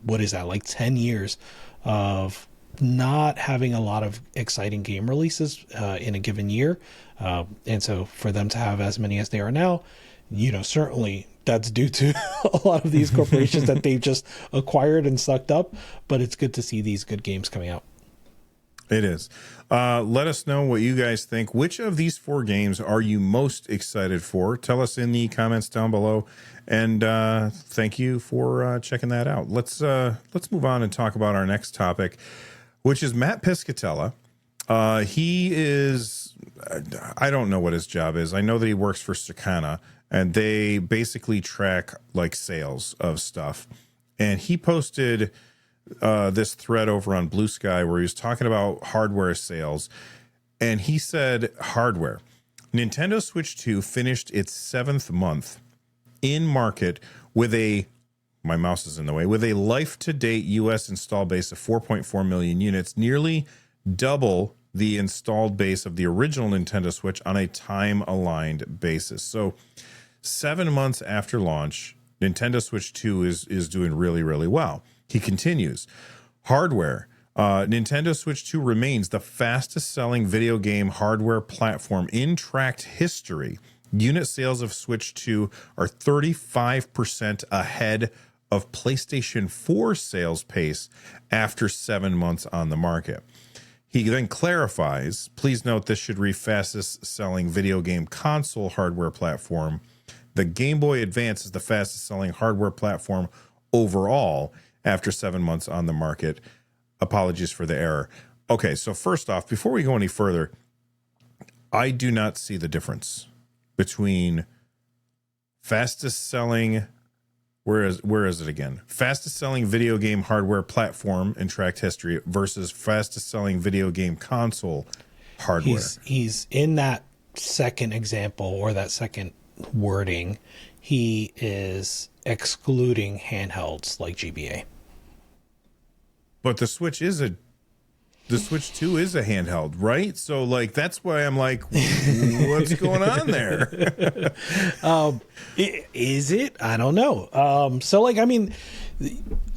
what is that, like 10 years of not having a lot of exciting game releases in a given year. And so for them to have as many as they are now, certainly that's due to a lot of these corporations that they've just acquired and sucked up. But it's good to see these good games coming out. It is. Let us know what you guys think. Which of these 4 games are you most excited for? Tell us in the comments down below. And thank you for checking that out. Let's move on and talk about our next topic, which is Matt Piscatella. He is, I don't know what his job is. I know that he works for Circana, and they basically track like sales of stuff. And he posted this thread over on Blue Sky where he was talking about hardware sales. And he said hardware. Nintendo Switch 2 finished its 7th month in market with my mouse is in the way, with a life-to-date U.S. install base of 4.4 million units, nearly double the installed base of the original Nintendo Switch on a time-aligned basis. So 7 months after launch, Nintendo Switch 2 is doing really, really well. He continues, hardware. Nintendo Switch 2 remains the fastest selling video game hardware platform in tracked history. Unit sales of Switch 2 are 35% ahead of PlayStation 4 sales pace after 7 months on the market. He then clarifies, please note this should read fastest selling video game console hardware platform. The Game Boy Advance is the fastest selling hardware platform overall after 7 months on the market. Apologies for the error. Okay, so first off, before we go any further, I do not see the difference between fastest selling, where is it again? Fastest selling video game hardware platform in tracked history versus fastest selling video game console hardware. He's in that second example, or that second wording, he is excluding handhelds like GBA. But the Switch 2 is a handheld, right? So like that's why I'm like, what's going on there? Is it? I don't know. So like, I mean,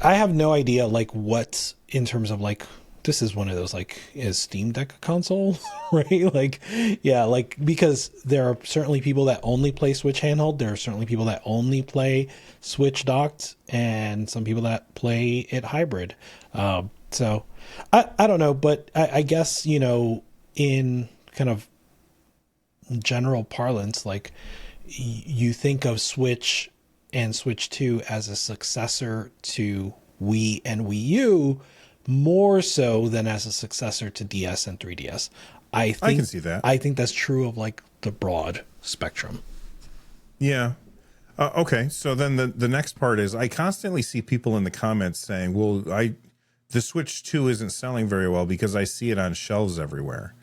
I have no idea like what in terms of like, this is one of those like, is Steam Deck a console? Right? Like, yeah, like because there are certainly people that only play Switch handheld. There are certainly people that only play Switch docked, and some people that play it hybrid. So I don't know, but I guess, in kind of general parlance, like you think of Switch and Switch 2 as a successor to Wii and Wii U more so than as a successor to DS and 3DS. I can see that. I think that's true of like the broad spectrum. Yeah. Okay. So then the next part is I constantly see people in the comments saying, well, the Switch 2 isn't selling very well because I see it on shelves everywhere.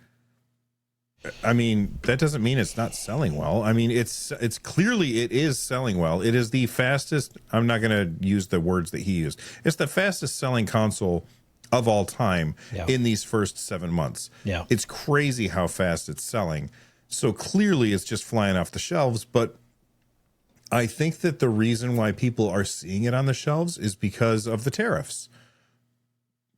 I mean, that doesn't mean it's not selling well. I mean, it's clearly it is selling well. It is the fastest. I'm not going to use the words that he used. It's the fastest selling console of all time in these first 7 months. Yeah. It's crazy how fast it's selling. So clearly it's just flying off the shelves. But I think that the reason why people are seeing it on the shelves is because of the tariffs.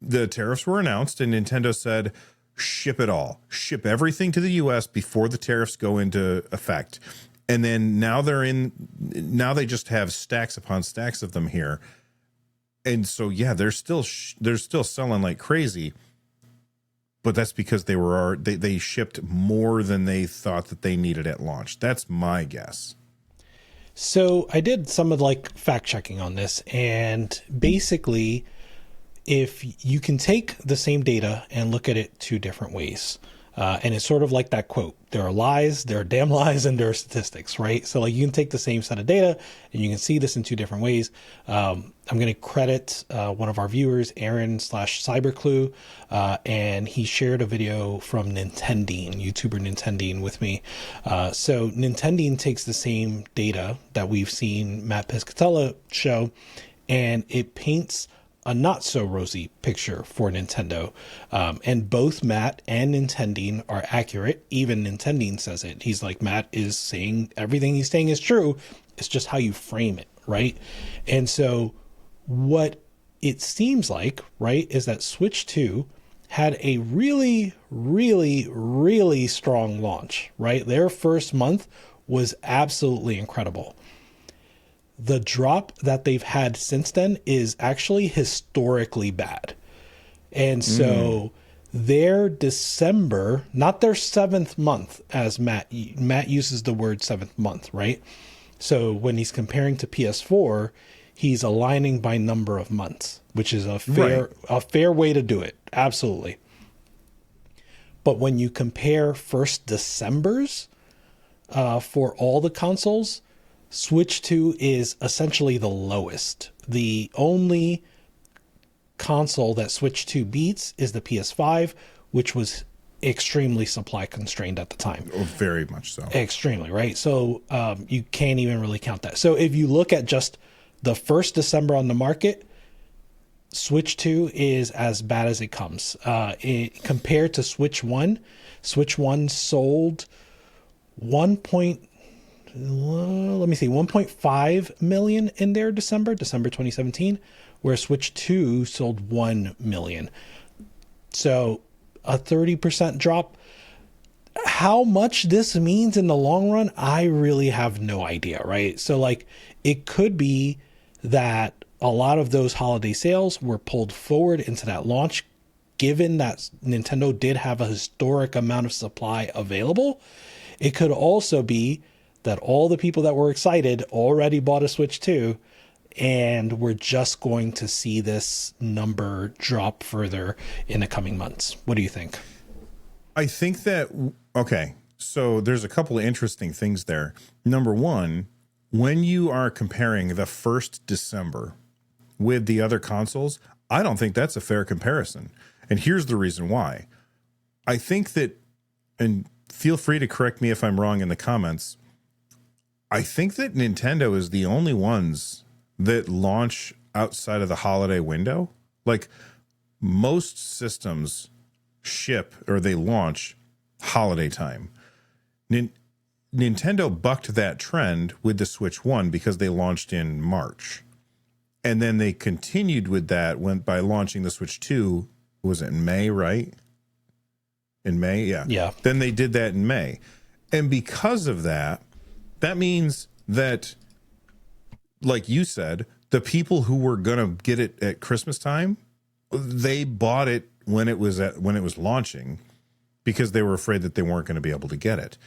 The tariffs were announced and Nintendo said, ship it all, ship everything to the US before the tariffs go into effect. And then now they just have stacks upon stacks of them here. And so, yeah, they're still selling like crazy, but that's because they shipped more than they thought that they needed at launch. That's my guess. So I did some of like fact checking on this, and basically, if you can take the same data and look at it 2 different ways, and it's sort of like that quote, there are lies, there are damn lies, and there are statistics, right? So like you can take the same set of data and you can see this in 2 different ways. I'm going to credit one of our viewers, Aaron/Cyberclue, and he shared a video from Nintendine, YouTuber Nintendine, with me. So Nintendine takes the same data that we've seen Matt Piscatella show, and it paints a not so rosy picture for Nintendo. And both Matt and Nintendine are accurate. Even Nintendine says it. He's like, Matt is saying everything he's saying is true. It's just how you frame it, right? And so what it seems like, right, is that Switch 2 had a really, really, really strong launch, right? Their first month was absolutely incredible. The drop that they've had since then is actually historically bad. And so their December, not their seventh month, as Matt uses the word seventh month, right? So when he's comparing to PS4, he's aligning by number of months, which is a fair way to do it. Absolutely. But when you compare first Decembers for all the consoles, Switch 2 is essentially the lowest. The only console that Switch 2 beats is the PS5, which was extremely supply constrained at the time. Oh, very much so. Extremely, right? So you can't even really count that. So if you look at just the first December on the market, Switch 2 is as bad as it comes. Compared to Switch 1 sold 1.5 million in their December 2017, where Switch 2 sold 1 million. So a 30% drop. How much this means in the long run, I really have no idea, right? So like it could be that a lot of those holiday sales were pulled forward into that launch, given that Nintendo did have a historic amount of supply available. It could also be that all the people that were excited already bought a Switch 2, and we're just going to see this number drop further in the coming months. What do you think? I think that, okay, so there's a couple of interesting things there. Number one, when you are comparing the first December with the other consoles, I don't think that's a fair comparison. And here's the reason why. I think that, and feel free to correct me if I'm wrong in the comments, I think that Nintendo is the only ones that launch outside of the holiday window. Like most systems ship or they launch holiday time. Nintendo bucked that trend with the Switch 1 because they launched in March. And then they continued with that by launching the Switch 2, was it in May, right? In May, yeah. Yeah. Then they did that in May. And because of that, that means that, like you said, the people who were going to get it at Christmas time, they bought it when it was launching because they were afraid that they weren't going to be able to get it.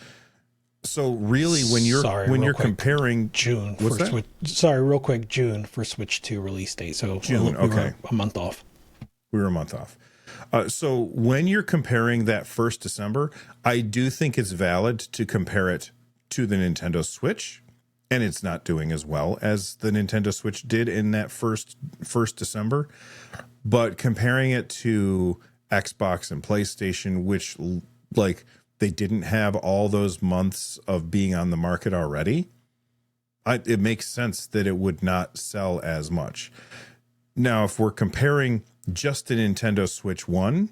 So really, when you're comparing June what's for that? Switch, real quick, June for Switch 2 release date. So June, we were okay. a month off. We were a month off. So when you're comparing that first December, I do think it's valid to compare it to the Nintendo Switch, and it's not doing as well as the Nintendo Switch did in that first December. But comparing it to Xbox and PlayStation, which like they didn't have all those months of being on the market already, it makes sense that it would not sell as much. Now, if we're comparing just the Nintendo Switch 1,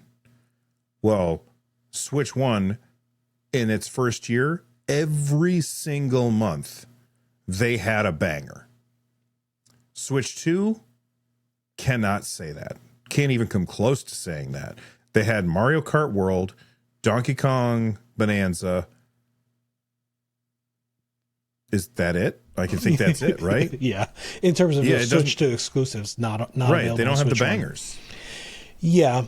well, Switch 1 in its first year, every single month they had a banger. Switch 2 cannot say that. Can't even come close to saying that. They had Mario Kart World, Donkey Kong Bonanza. Is that it? I can think that's it, right? Yeah. In terms of the Switch 2 exclusives, not right. available. They don't have Switch the 1. bangers. Yeah.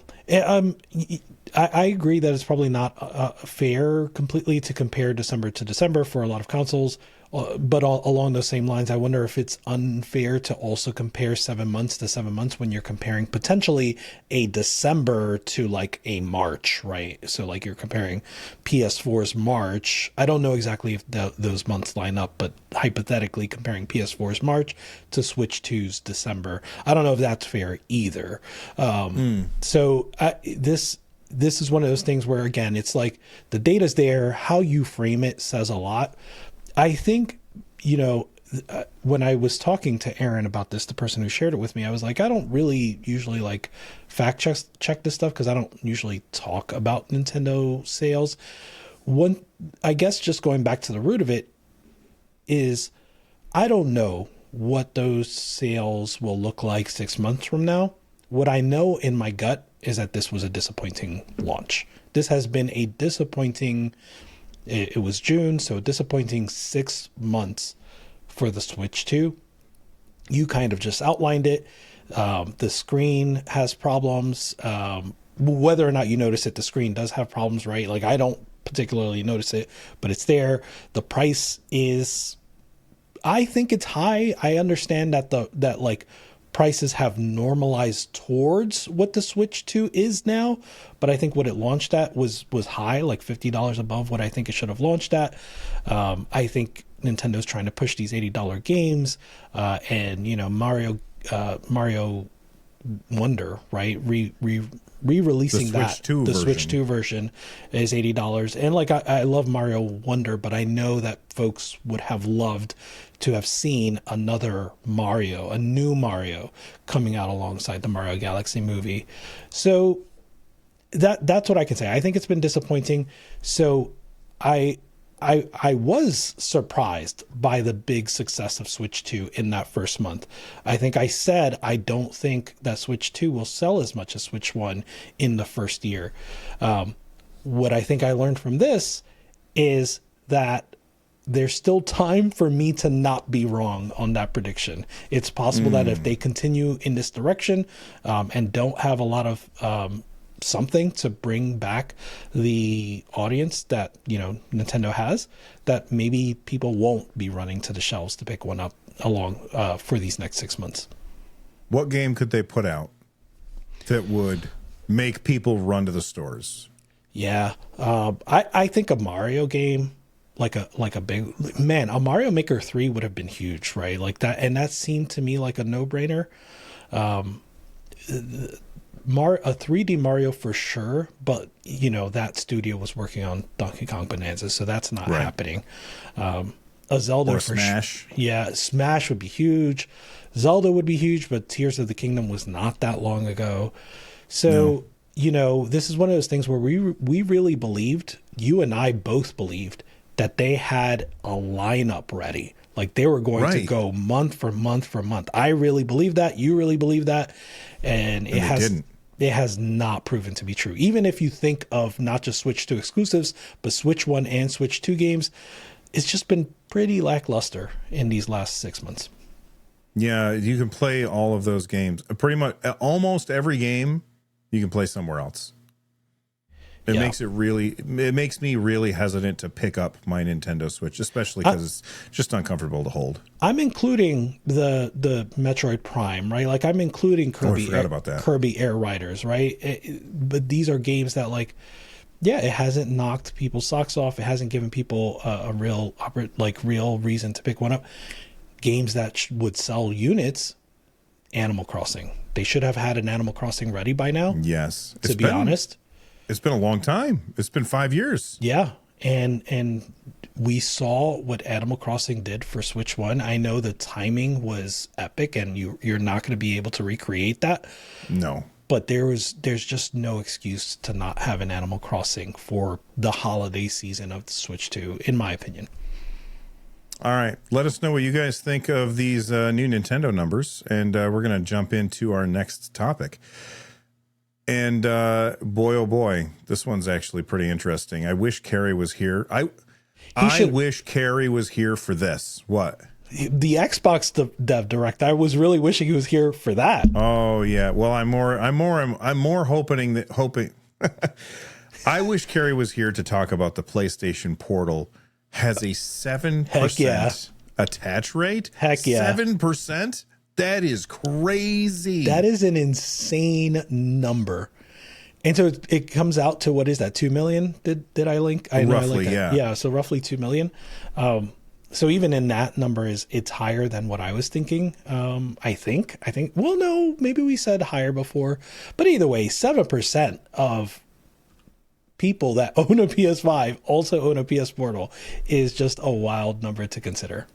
I agree that it's probably not fair completely to compare December to December for a lot of consoles. But along those same lines, I wonder if it's unfair to also compare 7 months to 7 months when you're comparing potentially a December to like a March, right? So like you're comparing PS4's March. I don't know exactly if those months line up, but hypothetically comparing PS4's March to Switch 2's December, I don't know if that's fair either. So this is one of those things where, again, it's like the data's there. How you frame it says a lot. I think, when I was talking to Aaron about this, the person who shared it with me, I was like, I don't really usually like fact check this stuff because I don't usually talk about Nintendo sales. I guess just going back to the root of it is, I don't know what those sales will look like 6 months from now. What I know in my gut is that this was a disappointing launch. This has been a disappointing, it was June, so a disappointing 6 months for the Switch 2. You kind of just outlined it. The screen has problems. Whether or not you notice it, the screen does have problems, right? Like, I don't particularly notice it, but it's there. The price is, I think it's high. I understand that that like prices have normalized towards what the Switch 2 is now, but I think what it launched at was high, like $50 above what I think it should have launched at. I think Nintendo's trying to push these $80 games, and Mario Wonder, right? Re-releasing the Switch 2 version is $80. And like, I love Mario Wonder, but I know that folks would have loved to have seen another Mario, a new Mario coming out alongside the Mario Galaxy movie. So that's what I can say. I think it's been disappointing. So I was surprised by the big success of Switch 2 in that first month. I think I said I don't think that Switch 2 will sell as much as Switch 1 in the first year. What I think I learned from this is that there's still time for me to not be wrong on that prediction. It's possible that if they continue in this direction and don't have a lot of something to bring back the audience that Nintendo has, that maybe people won't be running to the shelves to pick one up along for these next 6 months. What game could they put out that would make people run to the stores? Yeah, I think a Mario game, like a big man, a Mario Maker 3 would have been huge, right? Like that, and that seemed to me like a no-brainer. A 3D Mario for sure, but that studio was working on Donkey Kong Bonanza, so that's not happening. A Zelda or for Smash. Yeah, Smash would be huge. Zelda would be huge, but Tears of the Kingdom was not that long ago. So, this is one of those things where we really believed, you and I both believed, that they had a lineup ready. Like they were going to go month for month for month. I really believe that. You really believe that. And it has not proven to be true. Even if you think of not just Switch 2 exclusives, but Switch 1 and Switch 2 games, it's just been pretty lackluster in these last 6 months. Yeah, you can play all of those games. Pretty much almost every game you can play somewhere else. It makes me really hesitant to pick up my Nintendo Switch, especially because it's just uncomfortable to hold. I'm including the Metroid Prime, right? Like I'm including Kirby Air Riders, right? But these are games that it hasn't knocked people's socks off. It hasn't given people a real reason to pick one up. Games that would sell units. Animal Crossing. They should have had an Animal Crossing ready by now. Yes, to be honest. It's been a long time. It's been 5 years. Yeah. And we saw what Animal Crossing did for Switch 1. I know the timing was epic and you're not going to be able to recreate that. No. But there's just no excuse to not have an Animal Crossing for the holiday season of the Switch 2, in my opinion. All right. Let us know what you guys think of these new Nintendo numbers. And we're going to jump into our next topic. And boy, oh boy, this one's actually pretty interesting. I wish Carrie was here. I wish Carrie was here for this. What? The Xbox Dev Direct. I was really wishing he was here for that. Oh yeah. Well, I'm more hoping. I wish Carrie was here to talk about the PlayStation Portal has a 7% attach rate. Heck yeah. 7%. That is crazy. That is an insane number. And so it comes out to, what is that, 2 million? Did I link? Roughly, yeah. Yeah, so roughly 2 million. So even in that number, it's higher than what I was thinking. I think, well, no, maybe we said higher before. But either way, 7% of people that own a PS5 also own a PS Portal is just a wild number to consider.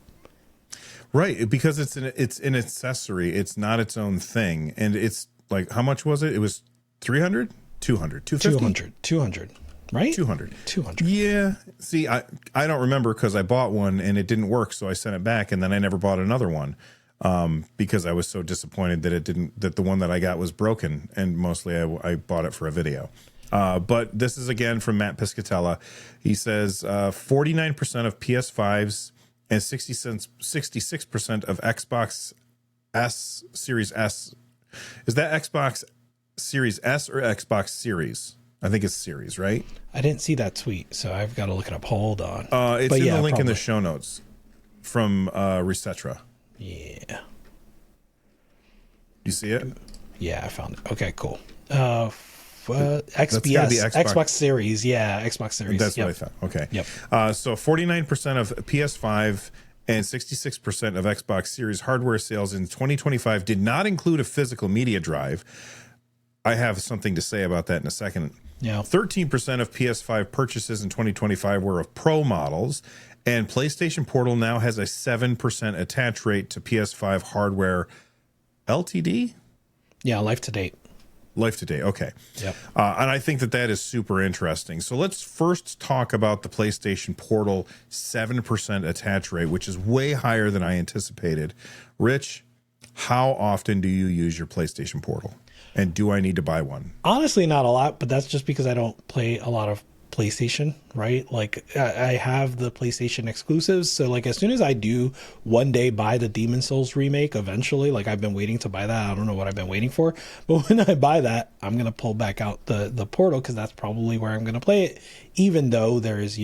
Right, because it's an accessory. It's not its own thing. And it's like, how much was it? It was 300, 200, 250? 200, right? 200. Yeah. See, I don't remember because I bought one and it didn't work, so I sent it back and then I never bought another one. because I was so disappointed that the one that I got was broken, and mostly I bought it for a video. But this is again from Matt Piscatella. He says 49% of PS5s and 66% of Xbox S Series S. Is that Xbox Series S or Xbox Series? I think it's Series, right? I didn't see that tweet, so I've got to look it up. Hold on. It's in the link in the show notes from Resetra. Yeah. You see it? Yeah, I found it. Okay, cool. XBS, Xbox Series. Yeah, Xbox Series. That's what I thought. Okay. Yep. So 49% of PS5 and 66% of Xbox Series hardware sales in 2025 did not include a physical media drive. I have something to say about that in a second. Yeah. 13% of PS5 purchases in 2025 were of Pro models, and PlayStation Portal now has a 7% attach rate to PS5 hardware LTD? Yeah, life to date. Life to date. Okay. Yep. And I think that is super interesting. So let's first talk about the PlayStation Portal 7% attach rate, which is way higher than I anticipated. Rich, how often do you use your PlayStation Portal? And do I need to buy one? Honestly, not a lot, but that's just because I don't play a lot of PlayStation, right? Like I have the PlayStation exclusives. So like as soon as I do one day buy the Demon Souls remake, eventually, like I've been waiting to buy that. I don't know what I've been waiting for, but when I buy that, I'm going to pull back out the Portal because that's probably where I'm going to play it. Even though there is,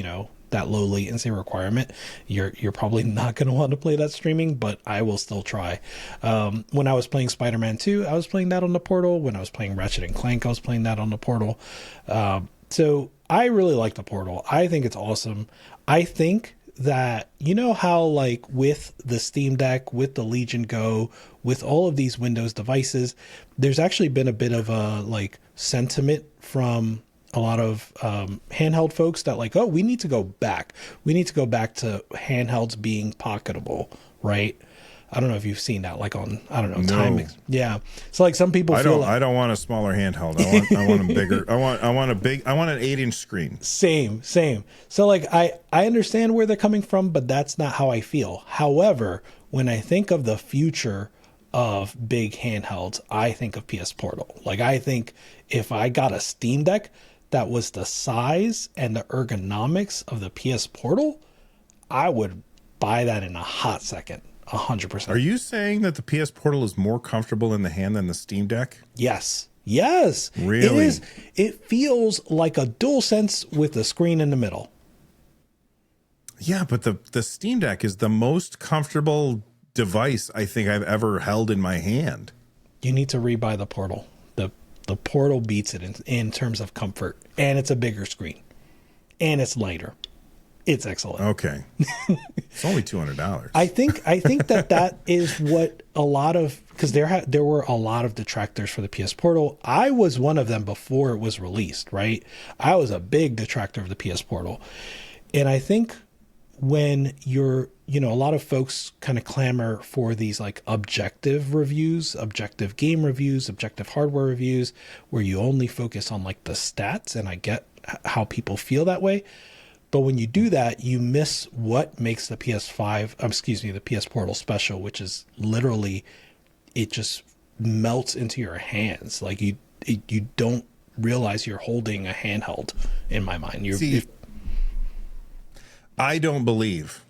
that low latency requirement, you're probably not going to want to play that streaming, but I will still try. When I was playing Spider-Man 2, I was playing that on the Portal. When I was playing Ratchet and Clank, I was playing that on the Portal. So I really like the Portal. I think it's awesome. I think that, how like with the Steam Deck, with the Legion Go, with all of these Windows devices, there's actually been a bit of a like sentiment from a lot of handheld folks that like, oh, we need to go back. We need to go back to handhelds being pocketable, right? I don't know if you've seen that, like on, I don't know, timing. Yeah. So like some people I don't want a smaller handheld. I want a bigger. I want an 8-inch screen. Same. So like I understand where they're coming from, but that's not how I feel. However, when I think of the future of big handhelds, I think of PS Portal. Like I think if I got a Steam Deck that was the size and the ergonomics of the PS Portal, I would buy that in a hot second. 100%. Are you saying that the PS Portal is more comfortable in the hand than the Steam Deck? Yes. Really? It is. It feels like a DualSense with a screen in the middle. Yeah, but the Steam Deck is the most comfortable device I think I've ever held in my hand. You need to rebuy the Portal. The Portal beats it in terms of comfort, and it's a bigger screen, and it's lighter. It's excellent. Okay. It's only $200. I think that is what a lot of, because there were a lot of detractors for the PS Portal. I was one of them before it was released, right? I was a big detractor of the PS Portal. And I think when you're, a lot of folks kind of clamor for these like objective reviews, objective game reviews, objective hardware reviews, where you only focus on like the stats, and I get how people feel that way. But when you do that, you miss what makes the the PS Portal special, which is literally, it just melts into your hands. Like you don't realize you're holding a handheld. In my mind, I don't believe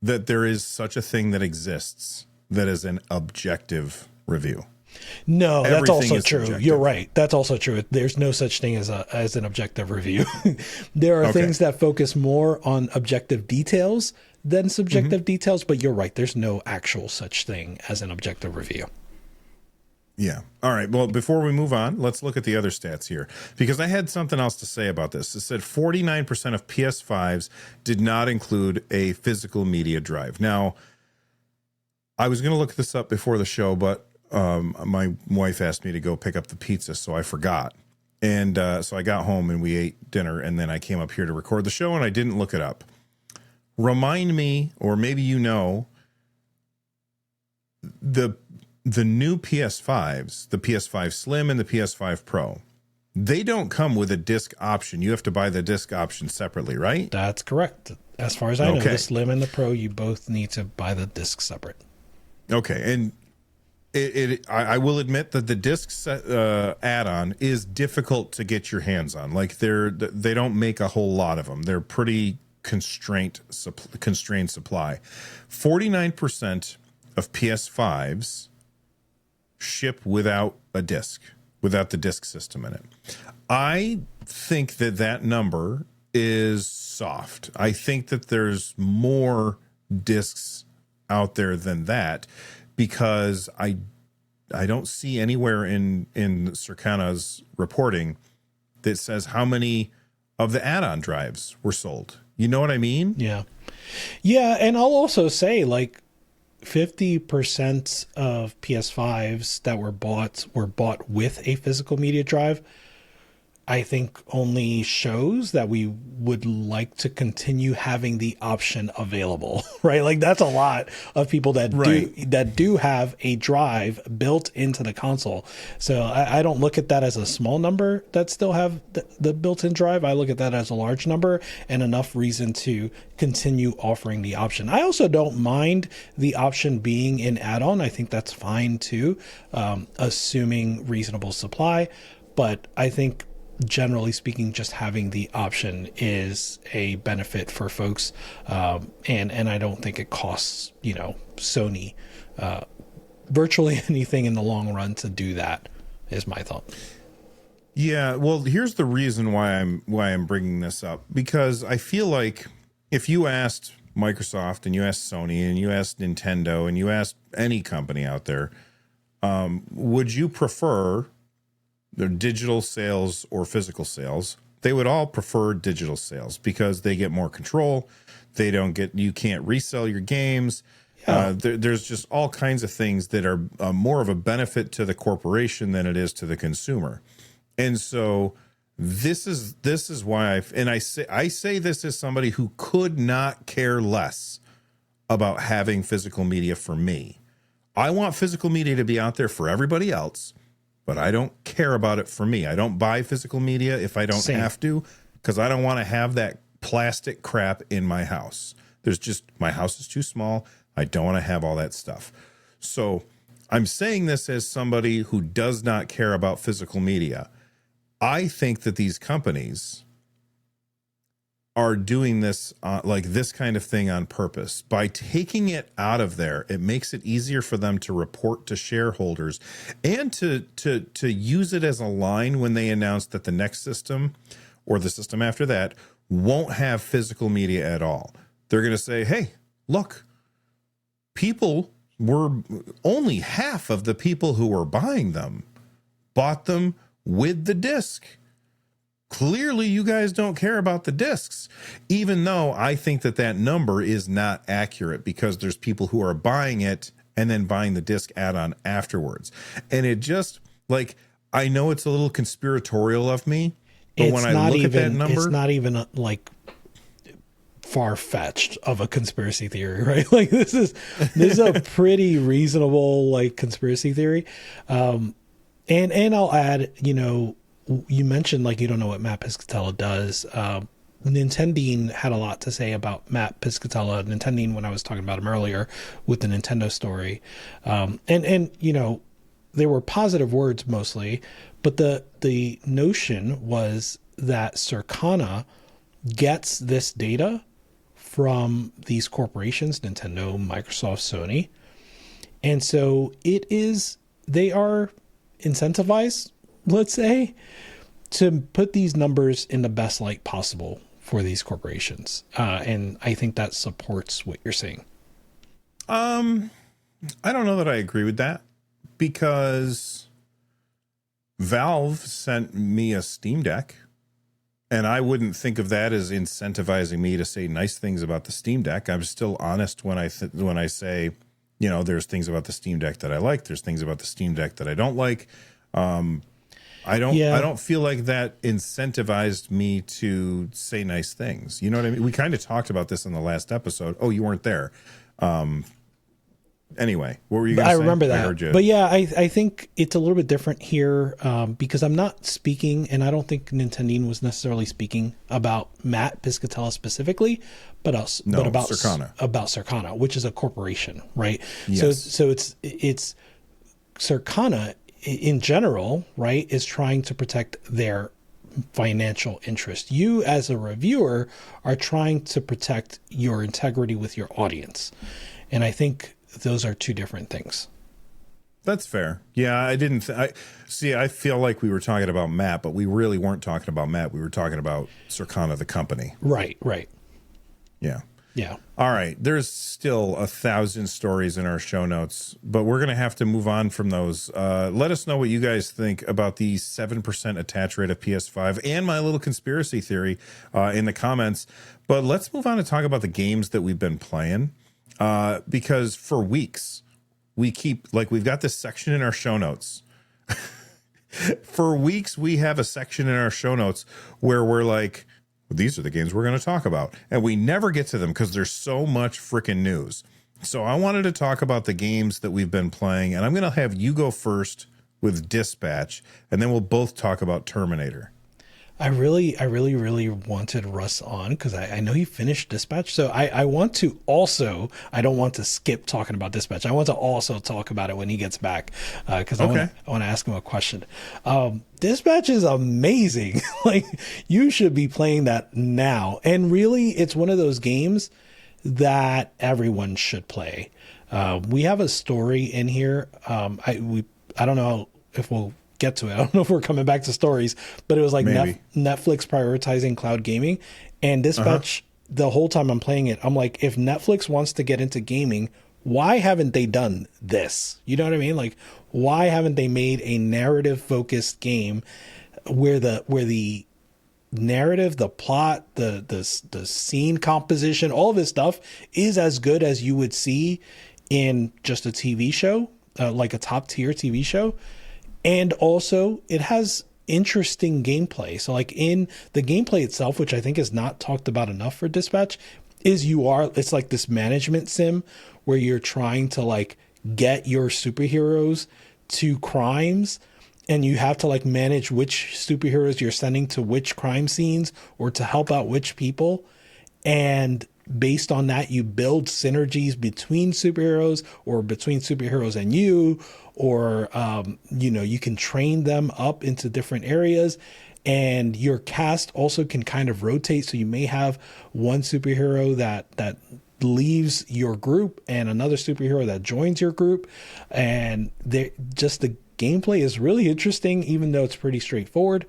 that there is such a thing that exists that is an objective review. No, that's also true. Subjective. You're right. That's also true. There's no such thing as an objective review. There are things that focus more on objective details than subjective details, but you're right. There's no actual such thing as an objective review. Yeah. All right. Well, before we move on, let's look at the other stats here, because I had something else to say about this. It said 49% of PS5s did not include a physical media drive. Now, I was going to look this up before the show, but my wife asked me to go pick up the pizza, so I forgot. And so I got home and we ate dinner, and then I came up here to record the show, and I didn't look it up. Remind me, or maybe the new PS5s, the PS5 Slim and the PS5 Pro, they don't come with a disc option. You have to buy the disc option separately, right? That's correct. As far as I know, the Slim and the Pro, you both need to buy the disc separate. Okay, and I will admit that the disc add-on is difficult to get your hands on. Like they don't make a whole lot of them. They're pretty constrained supply. 49% of PS5s ship without a disc, without the disc system in it. I think that number is soft. I think that there's more discs out there than that, because I don't see anywhere in Circana's reporting that says how many of the add-on drives were sold. You know what I mean? Yeah. Yeah, and I'll also say, like, 50% of PS5s that were bought with a physical media drive. I think only shows that we would like to continue having the option available, right? Like that's a lot of people that do have a drive built into the console. So I don't look at that as a small number that still have the built-in drive. I look at that as a large number and enough reason to continue offering the option. I also don't mind the option being an add-on. I think that's fine too, assuming reasonable supply. But I think, generally speaking, just having the option is a benefit for folks, and I don't think it costs Sony virtually anything in the long run to do that. Is my thought. Yeah, well, here's the reason why I'm bringing this up, because I feel like if you asked Microsoft and you asked Sony and you asked Nintendo and you asked any company out there, would you prefer their digital sales or physical sales, they would all prefer digital sales because they get more control. You can't resell your games. Yeah. There's just all kinds of things that are more of a benefit to the corporation than it is to the consumer. And so this is why I say this as somebody who could not care less about having physical media for me. I want physical media to be out there for everybody else, but I don't care about it for me. I don't buy physical media if I don't have to, because I don't want to have that plastic crap in my house. My house is too small. I don't want to have all that stuff. So I'm saying this as somebody who does not care about physical media. I think that these companies are doing this like this kind of thing on purpose. By taking it out of there, it makes it easier for them to report to shareholders and to use it as a line when they announce that the next system or the system after that won't have physical media at all. They're going to say, hey, look, only half of the people who were buying them bought them with the disc. Clearly, you guys don't care about the discs, even though I think that number is not accurate, because there's people who are buying it and then buying the disc add-on afterwards. And it just, like, I know it's a little conspiratorial of me, but when I look at that number, it's not even like far-fetched of a conspiracy theory, right? Like this is a pretty reasonable like conspiracy theory. And I'll add, you mentioned like you don't know what Matt Piscatella does. Nintendine had a lot to say about Matt Piscatella. Nintendine, when I was talking about him earlier with the Nintendo story, and they were positive words mostly, but the notion was that Circana gets this data from these corporations, Nintendo, Microsoft, Sony, and so they are incentivized, let's say, to put these numbers in the best light possible for these corporations. And I think that supports what you're saying. I don't know that I agree with that, because Valve sent me a Steam Deck, and I wouldn't think of that as incentivizing me to say nice things about the Steam Deck. I'm still honest when I say, there's things about the Steam Deck that I like. There's things about the Steam Deck that I don't like. I don't feel like that incentivized me to say nice things. You know what I mean? We kind of talked about this in the last episode. Oh, you weren't there. Anyway, what were you going I to say? remember that. I heard you. But yeah, I think it's a little bit different here because I'm not speaking, and I don't think Nintendine was necessarily speaking about Matt Piscatella specifically, but about Circana. About Circana, which is a corporation, right? Yes. So it's Circana in general, right, is trying to protect their financial interest. You as a reviewer are trying to protect your integrity with your audience. And I think those are two different things. That's fair. Yeah, I didn't. I feel like we were talking about Matt, but we really weren't talking about Matt. We were talking about Circana, the company. Right. Yeah. Yeah. All right. There's still 1,000 stories in our show notes, but we're going to have to move on from those. Let us know what you guys think about the 7% attach rate of PS5 and my little conspiracy theory in the comments. But let's move on and talk about the games that we've been playing. Because for weeks we've got this section in our show notes. For weeks, we have a section in our show notes where we're like, these are the games we're going to talk about. And we never get to them because there's so much freaking news. So I wanted to talk about the games that we've been playing. And I'm going to have you go first with Dispatch. And then we'll both talk about Terminator. I really wanted Russ on because I know he finished Dispatch. So I want to also, I don't want to skip talking about Dispatch. I want to also talk about it when he gets back because I want to ask him a question. Dispatch is amazing. Like, you should be playing that now. And really, it's one of those games that everyone should play. We have a story in here. I don't know if we'll get to it. I don't know if we're coming back to stories, but it was like Netflix prioritizing cloud gaming, and Dispatch. The whole time I'm playing it, I'm like, if Netflix wants to get into gaming, why haven't they done this? You know what I mean? Like, why haven't they made a narrative focused game where the narrative, the plot, the scene composition, all of this stuff is as good as you would see in just a TV show, like a top tier TV show. And also, it has interesting gameplay. So, like, in the gameplay itself, which I think is not talked about enough for Dispatch, it's like this management sim where you're trying to, like, get your superheroes to crimes, and you have to, like, manage which superheroes you're sending to which crime scenes or to help out which people. And based on that, you build synergies between superheroes or between superheroes and you, or, you can train them up into different areas, and your cast also can kind of rotate. So you may have one superhero that leaves your group and another superhero that joins your group. And the gameplay is really interesting, even though it's pretty straightforward.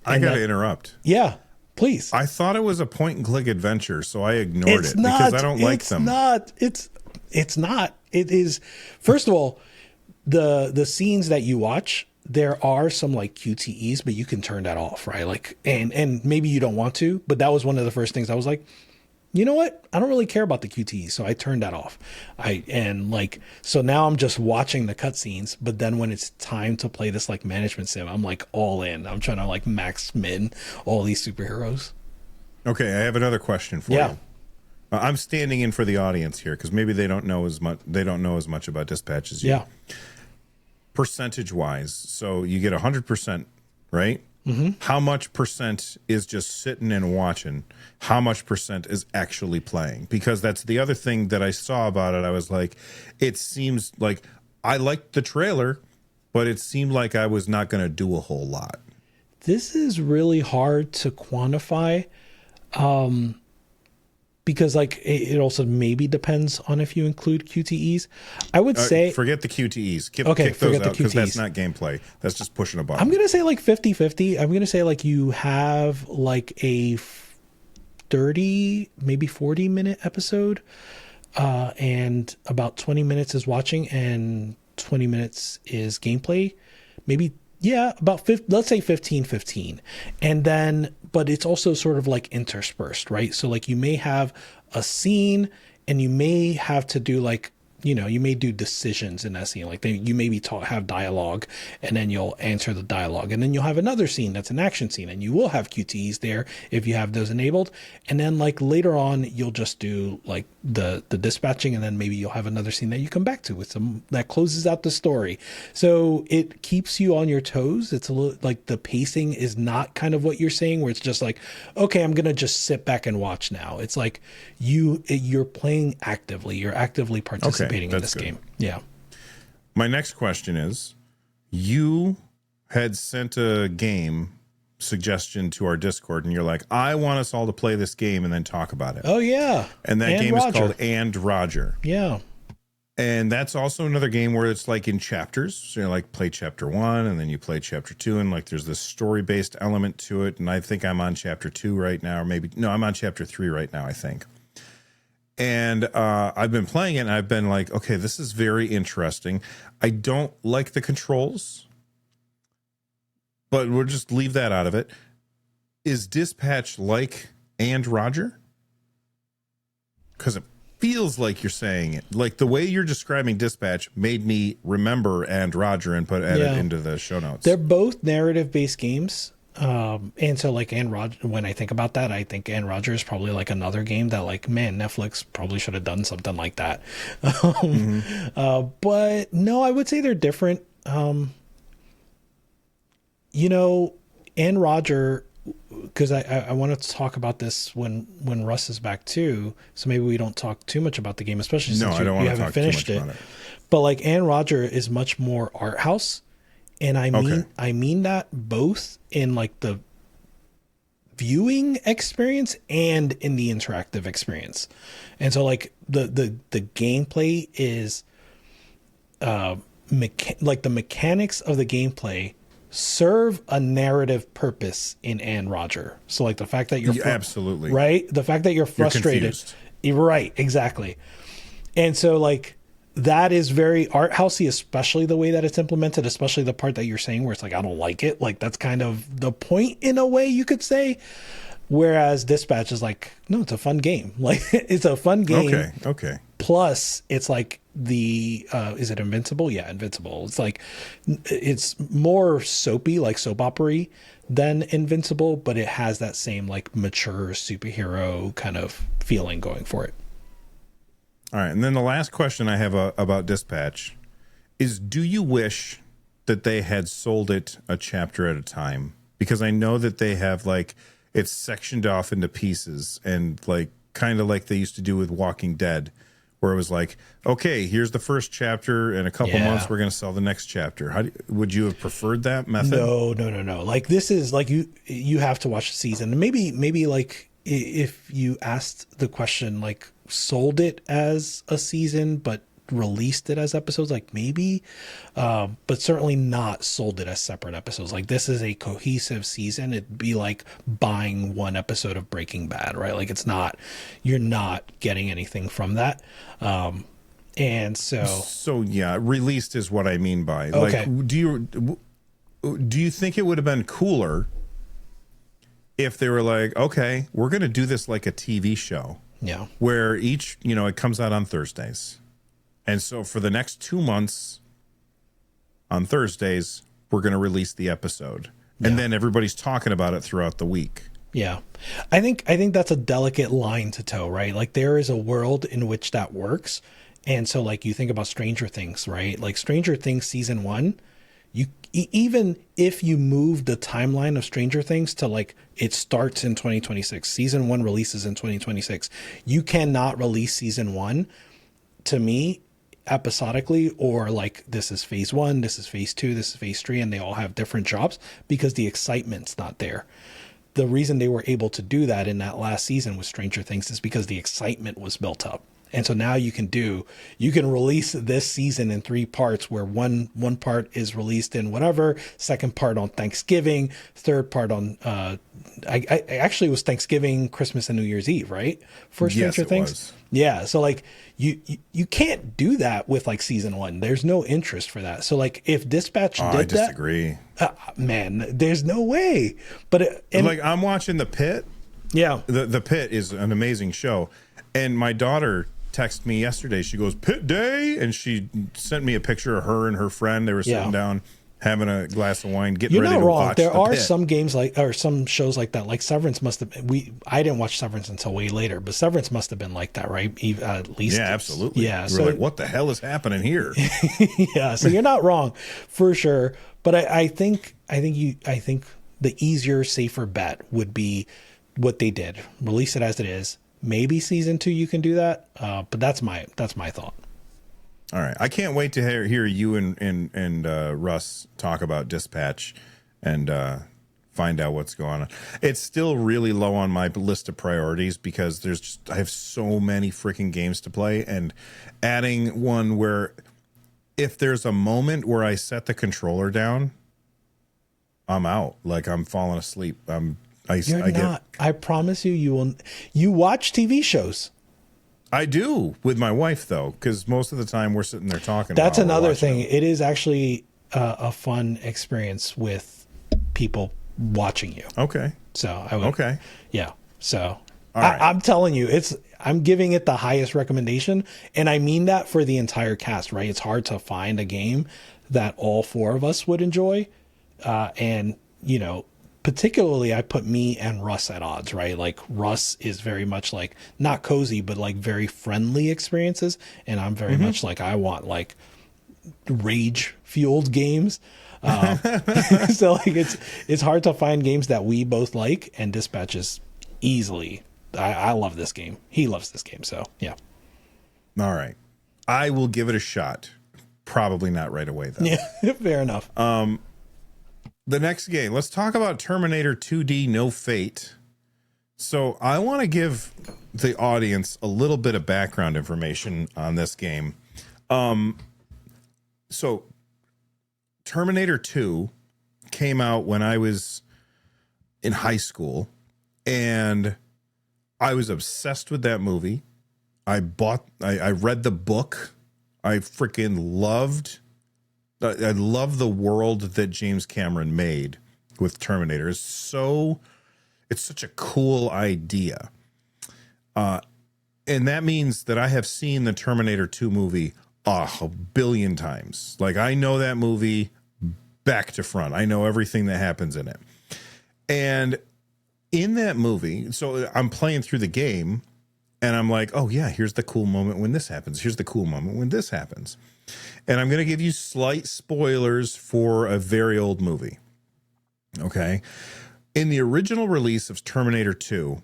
I got to interrupt. Yeah. Please. I thought it was a point and click adventure, so I ignored it because I don't like them. It's not. It is. First of all, the scenes that you watch, there are some like QTEs, but you can turn that off, right? Like, and maybe you don't want to, but that was one of the first things I was like, you know what? I don't really care about the QTEs, so I turned that off. So now I'm just watching the cutscenes, but then when it's time to play this like management sim, I'm like all in. I'm trying to like max min all these superheroes. Okay, I have another question for you. I'm standing in for the audience here because maybe they don't know as much. They don't know as much about Dispatch as you. Yeah. Percentage wise, so you get 100%, right? Mm-hmm. How much percent is just sitting and watching? How much percent is actually playing? Because that's the other thing that I saw about it. I was like, it seems like I liked the trailer, but it seemed like I was not going to do a whole lot. This is really hard to quantify. Because like it also maybe depends on if you include QTEs. I would say forget the QTEs. Kick forget those the out because QTEs. that's not gameplay. That's just pushing a button. I'm gonna say like 50-50. I'm gonna say like you have like a 30, maybe 40-minute episode, and about 20 minutes is watching and 20 minutes is gameplay. Maybe about 50, let's say 15-15. And then, but it's also sort of like interspersed, right? So like you may have a scene and you may have to do like, you may do decisions in that scene. Like you maybe have dialogue, and then you'll answer the dialogue, and then you'll have another scene that's an action scene, and you will have QTEs there if you have those enabled. And then like later on, you'll just do like the dispatching, and then maybe you'll have another scene that you come back to with some that closes out the story. So it keeps you on your toes. It's a little like the pacing is not kind of what you're saying, where it's just like, okay, I'm gonna just sit back and watch now. It's like you're playing actively. You're actively participating in this game. Yeah. My next question is, you had sent a game suggestion to our Discord, and you're like, I want us all to play this game and then talk about it. Oh yeah. And that game is called And Roger. Yeah. And that's also another game where it's like in chapters. So you like play chapter 1 and then you play chapter 2, and like there's this story-based element to it. And I think I'm on chapter 2 right now, or maybe no, I'm on chapter 3 right now, I think. And I've been playing it, and I've been like, okay, this is very interesting. I don't like the controls, but we'll just leave that out of it. Is Dispatch like And Roger? Because it feels like you're saying it. Like the way you're describing Dispatch made me remember And Roger and add it into the show notes. They're both narrative-based games. And so like And Roger, when I think about that, I think And Roger is probably like another game that like, man, Netflix probably should have done something like that. But no, I would say they're different. And Roger, because I want to talk about this when Russ is back too, so maybe we don't talk too much about the game, especially since you haven't finished it. But like And Roger is much more art house. And I mean that both in like the viewing experience and in the interactive experience. And so like the gameplay is like the mechanics of the gameplay serve a narrative purpose in And Roger. So like the fact that you're absolutely right, the fact that you're frustrated, right, exactly. And so like that is very art housey, especially the way that it's implemented, especially the part that you're saying where it's like, I don't like it. Like that's kind of the point in a way you could say. Whereas Dispatch is like, no, it's a fun game. Like it's a fun game. Okay. Plus it's like is it Invincible? Yeah, Invincible. It's like, it's more soapy, like soap opera-y than Invincible, but it has that same like mature superhero kind of feeling going for it. All right, and then the last question I have about Dispatch is, do you wish that they had sold it a chapter at a time? Because I know that they have, like, it's sectioned off into pieces, and, like, kind of like they used to do with Walking Dead, where it was like, okay, here's the first chapter, in a couple months we're going to sell the next chapter. Would you have preferred that method? No. Like, this is, like, you have to watch the season. And maybe, like, if you asked the question, like, sold it as a season but released it as episodes, like maybe, but certainly not sold it as separate episodes. Like this is a cohesive season. It'd be like buying one episode of Breaking Bad, right? Like you're not getting anything from that. And so yeah, released is what I mean by okay. Like, do you think it would have been cooler if they were like, okay, we're going to do this like a TV show? Yeah. Where each, it comes out on Thursdays. And so for the next 2 months on Thursdays, we're going to release the episode. And then everybody's talking about it throughout the week. Yeah. I think that's a delicate line to toe, right? Like there is a world in which that works. And so like you think about Stranger Things, right? Like Stranger Things season 1, even if you move the timeline of Stranger Things to like it starts in 2026, season 1 releases in 2026, you cannot release season 1 to me episodically, or like this is phase 1, this is phase 2, this is phase 3, and they all have different drops because the excitement's not there. The reason they were able to do that in that last season with Stranger Things is because the excitement was built up. And so now you can release this season in 3 parts, where one part is released in whatever, second part on Thanksgiving, third part on I actually it was Thanksgiving, Christmas, and New Year's Eve, right? For Stranger Things. Was. Yeah. So like you can't do that with like season 1. There's no interest for that. So like if Dispatch did I disagree. Man, there's no way. But like I'm watching The Pit. Yeah. The Pit is an amazing show. And my daughter texted me yesterday. She goes, "Pit day," and she sent me a picture of her and her friend. They were sitting down having a glass of wine, getting ready to watch. There are Pit. some games or some shows like that. Like Severance must have been. I didn't watch Severance until way later, but Severance must have been like that, right? At least, absolutely. Yeah. So like, what the hell is happening here? Yeah. So you're not wrong for sure, but I think the easier, safer bet would be what they did. Release it as it is. Maybe season 2 you can do that, but that's my thought. All right, I can't wait to hear you and Russ talk about Dispatch and find out what's going on. It's still really low on my list of priorities because I have so many freaking games to play, and adding one where if there's a moment where I set the controller down, I'm out. Like I'm falling asleep. I promise you will. You watch TV shows. I do with my wife though, because most of the time we're sitting there talking. That's another thing. It is actually a fun experience with people watching you. Okay. So I would. Okay. Yeah. So right. I'm telling you, I'm giving it the highest recommendation, and I mean that for the entire cast. Right? It's hard to find a game that all 4 of us would enjoy, and particularly I put me and Russ at odds, right? Like Russ is very much like not cozy, but like very friendly experiences. And I'm very much like, I want like rage fueled games. So like it's hard to find games that we both like, and Dispatch is easily, I love this game. He loves this game. So yeah. All right. I will give it a shot. Probably not right away though. Yeah, fair enough. The next game, let's talk about Terminator 2D No Fate. So I want to give the audience a little bit of background information on this game. So Terminator 2 came out when I was in high school, and I was obsessed with that movie. I read the book. I freaking loved I love the world that James Cameron made with Terminator. It's such a cool idea. And that means that I have seen the Terminator 2 movie a billion times. Like I know that movie back to front. I know everything that happens in it. And in that movie, so I'm playing through the game and I'm like, oh yeah, here's the cool moment when this happens. Here's the cool moment when this happens. And I'm going to give you slight spoilers for a very old movie. Okay. In the original release of Terminator 2,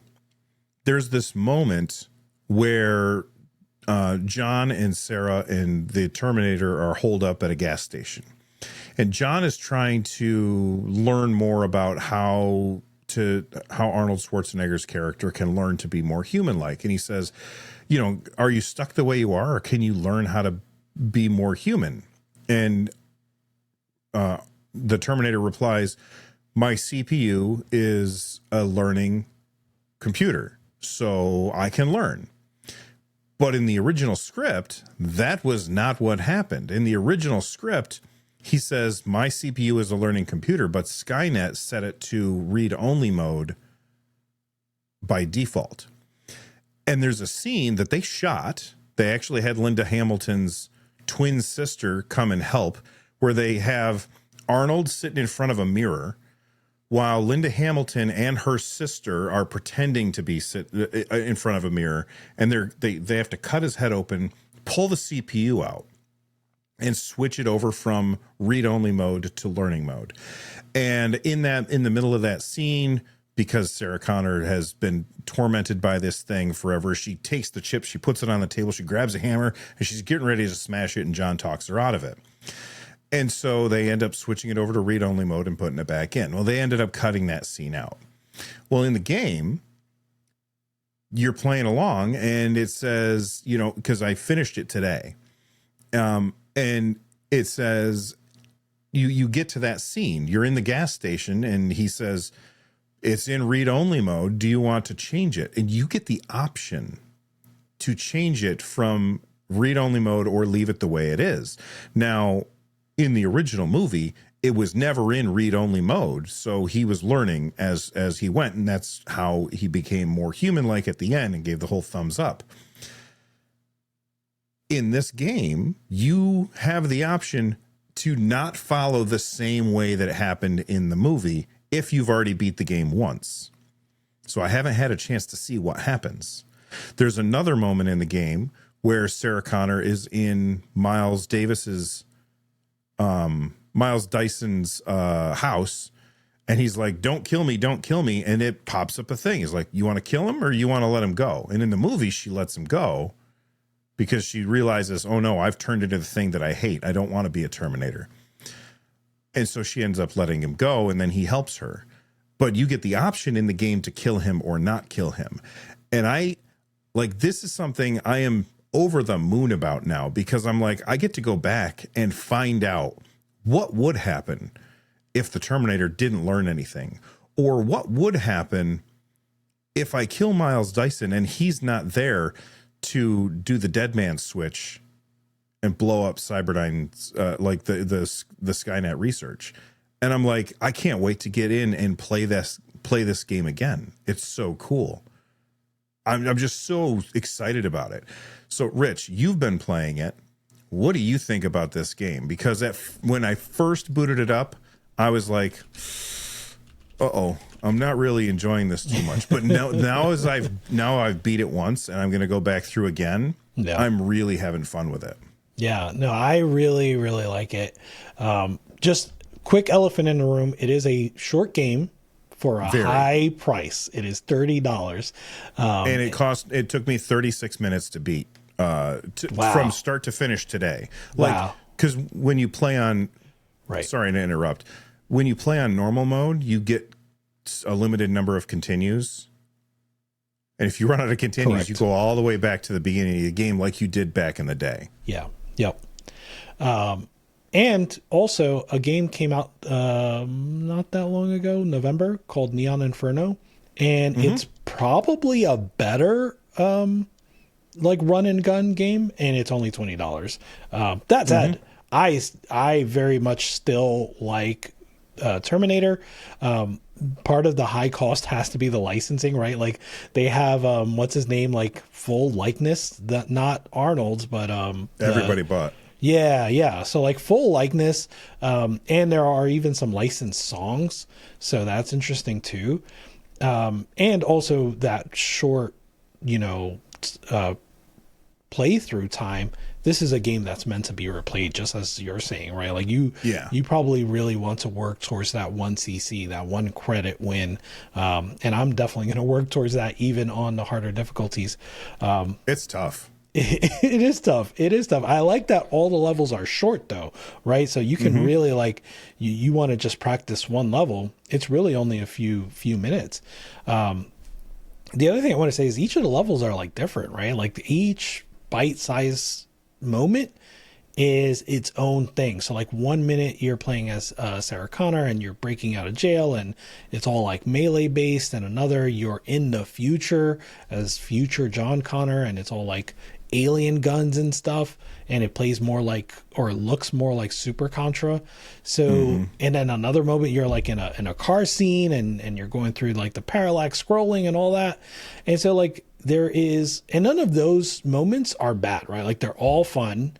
there's this moment where John and Sarah and the Terminator are holed up at a gas station. And John is trying to learn more about how Arnold Schwarzenegger's character can learn to be more human-like. And he says, are you stuck the way you are, or can you learn how to be more human? And the Terminator replies, my CPU is a learning computer, so I can learn. But in the original script, that was not what happened. In the original script, he says, my CPU is a learning computer, but Skynet set it to read-only mode by default. And there's a scene that they shot. They actually had Linda Hamilton's twin sister come and help, where they have Arnold sitting in front of a mirror while Linda Hamilton and her sister are pretending to be sit in front of a mirror, and they have to cut his head open, pull the CPU out, and switch it over from read-only mode to learning mode. And in the middle of that scene, because Sarah Connor has been tormented by this thing forever, she takes the chip, she puts it on the table, she grabs a hammer, and she's getting ready to smash it, and John talks her out of it. And so they end up switching it over to read-only mode and putting it back in. Well, they ended up cutting that scene out. Well, in the game, you're playing along, and it says, because I finished it today, and it says, you get to that scene. You're in the gas station, and he says, it's in read-only mode. Do you want to change it? And you get the option to change it from read-only mode or leave it the way it is. Now, in the original movie, it was never in read-only mode, so he was learning as he went, and that's how he became more human-like at the end and gave the whole thumbs up. In this game, you have the option to not follow the same way that it happened in the movie if you've already beat the game once. So I haven't had a chance to see what happens. There's another moment in the game where Sarah Connor is in Miles Dyson's house, and he's like, don't kill me, don't kill me. And it pops up a thing. He's like, you want to kill him or you want to let him go? And in the movie, she lets him go because she realizes, oh no, I've turned into the thing that I hate. I don't want to be a Terminator. And so she ends up letting him go, and then he helps her. But you get the option in the game to kill him or not kill him. And this is something I am over the moon about now, because I'm like, I get to go back and find out what would happen if the Terminator didn't learn anything, or what would happen if I kill Miles Dyson and he's not there to do the dead man switch and blow up Cyberdyne's the Skynet research. And I'm like, I can't wait to get in and play this game again. It's so cool. I'm just so excited about it. So, Rich, you've been playing it. What do you think about this game? Because when I first booted it up, I was like, uh-oh, I'm not really enjoying this too much. But now I've beat it once and I'm going to go back through again. Yeah. I'm really having fun with it. Yeah, no, I really, really like it. Just quick elephant in the room. It is a short game for a high price. It is $30. And it took me 36 minutes to beat from start to finish today. Because when you play on, sorry to interrupt, when you play on normal mode, you get a limited number of continues. And if you run out of continues, you go all the way back to the beginning of the game like you did back in the day. Yeah. Yep. And also a game came out not that long ago, November, called Neon Inferno. And it's probably a better run and gun game, and it's only $20. That said, I very much still like Terminator. Part of the high cost has to be the licensing, right? Like they have what's his name, like full likeness, that not Arnold's, but everybody bought. Yeah. So like full likeness, and there are even some licensed songs, so that's interesting too. And also that short, playthrough time. This is a game that's meant to be replayed, just as you're saying, right? Like you probably really want to work towards that 1cc, that 1 credit win. And I'm definitely going to work towards that even on the harder difficulties. It's tough. It is tough. It is tough. I like that all the levels are short though, right? So you can really you want to just practice one level. It's really only a few minutes. The other thing I want to say is each of the levels are different, right? Like each bite-sized moment is its own thing. So 1 minute you're playing as Sarah Connor and you're breaking out of jail and it's all melee based, and another you're in the future as future John Connor and it's all alien guns and stuff, and it plays more or looks more like Super Contra. So and then another moment you're in a car scene and you're going through the parallax scrolling and all that. And so there is, and none of those moments are bad, right? They're all fun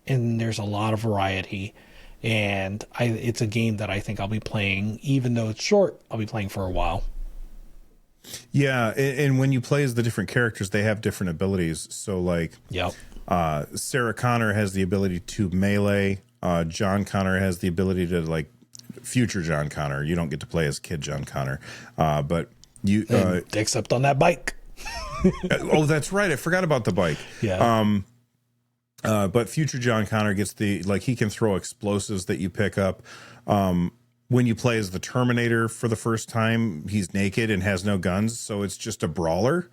and there's a lot of variety, and it's a game that I think I'll be playing, even though it's short, I'll be playing for a while. Yeah, and when you play as the different characters, they have different abilities. So Sarah Connor has the ability to melee. John Connor has the ability to future John Connor. You don't get to play as kid John Connor, but you except on that bike. Oh, that's right. I forgot about the bike. Yeah. But future John Connor gets he can throw explosives that you pick up. When you play as the Terminator for the first time, he's naked and has no guns, so it's just a brawler.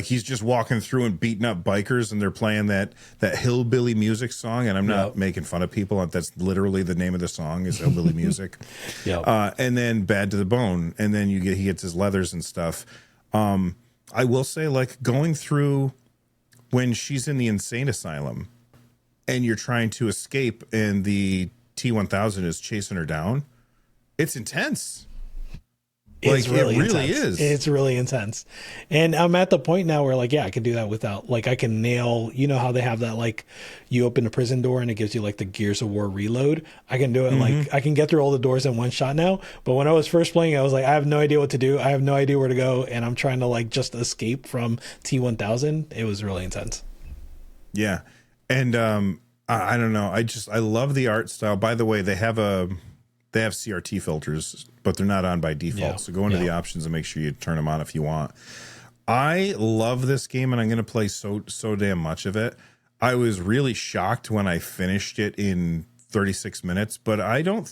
He's just walking through and beating up bikers, and they're playing that hillbilly music song. And I'm not making fun of people. That's literally the name of the song, is hillbilly music. And then Bad to the Bone, and then he gets his leathers and stuff. I will say, going through when she's in the insane asylum, and you're trying to escape, and the T-1000 is chasing her down. It's intense. is Like really it really intense. is. It's really intense. And I'm at the point now where like, yeah, I can do that without like I can nail, you know how they have that like you open a prison door and it gives you like the Gears of War reload. I can do it like I can get through all the doors in one shot now. But when I was first playing, I was like, I have no idea what to do. I have no idea where to go, and I'm trying to like just escape from T-1000. It was really intense. Yeah. And I don't know. I love the art style. By the way, they have CRT filters, but they're not on by default. Yeah. So go into the options and make sure you turn them on if you want. I love this game, and I'm going to play so damn much of it. I was really shocked when I finished it in 36 minutes, but I don't.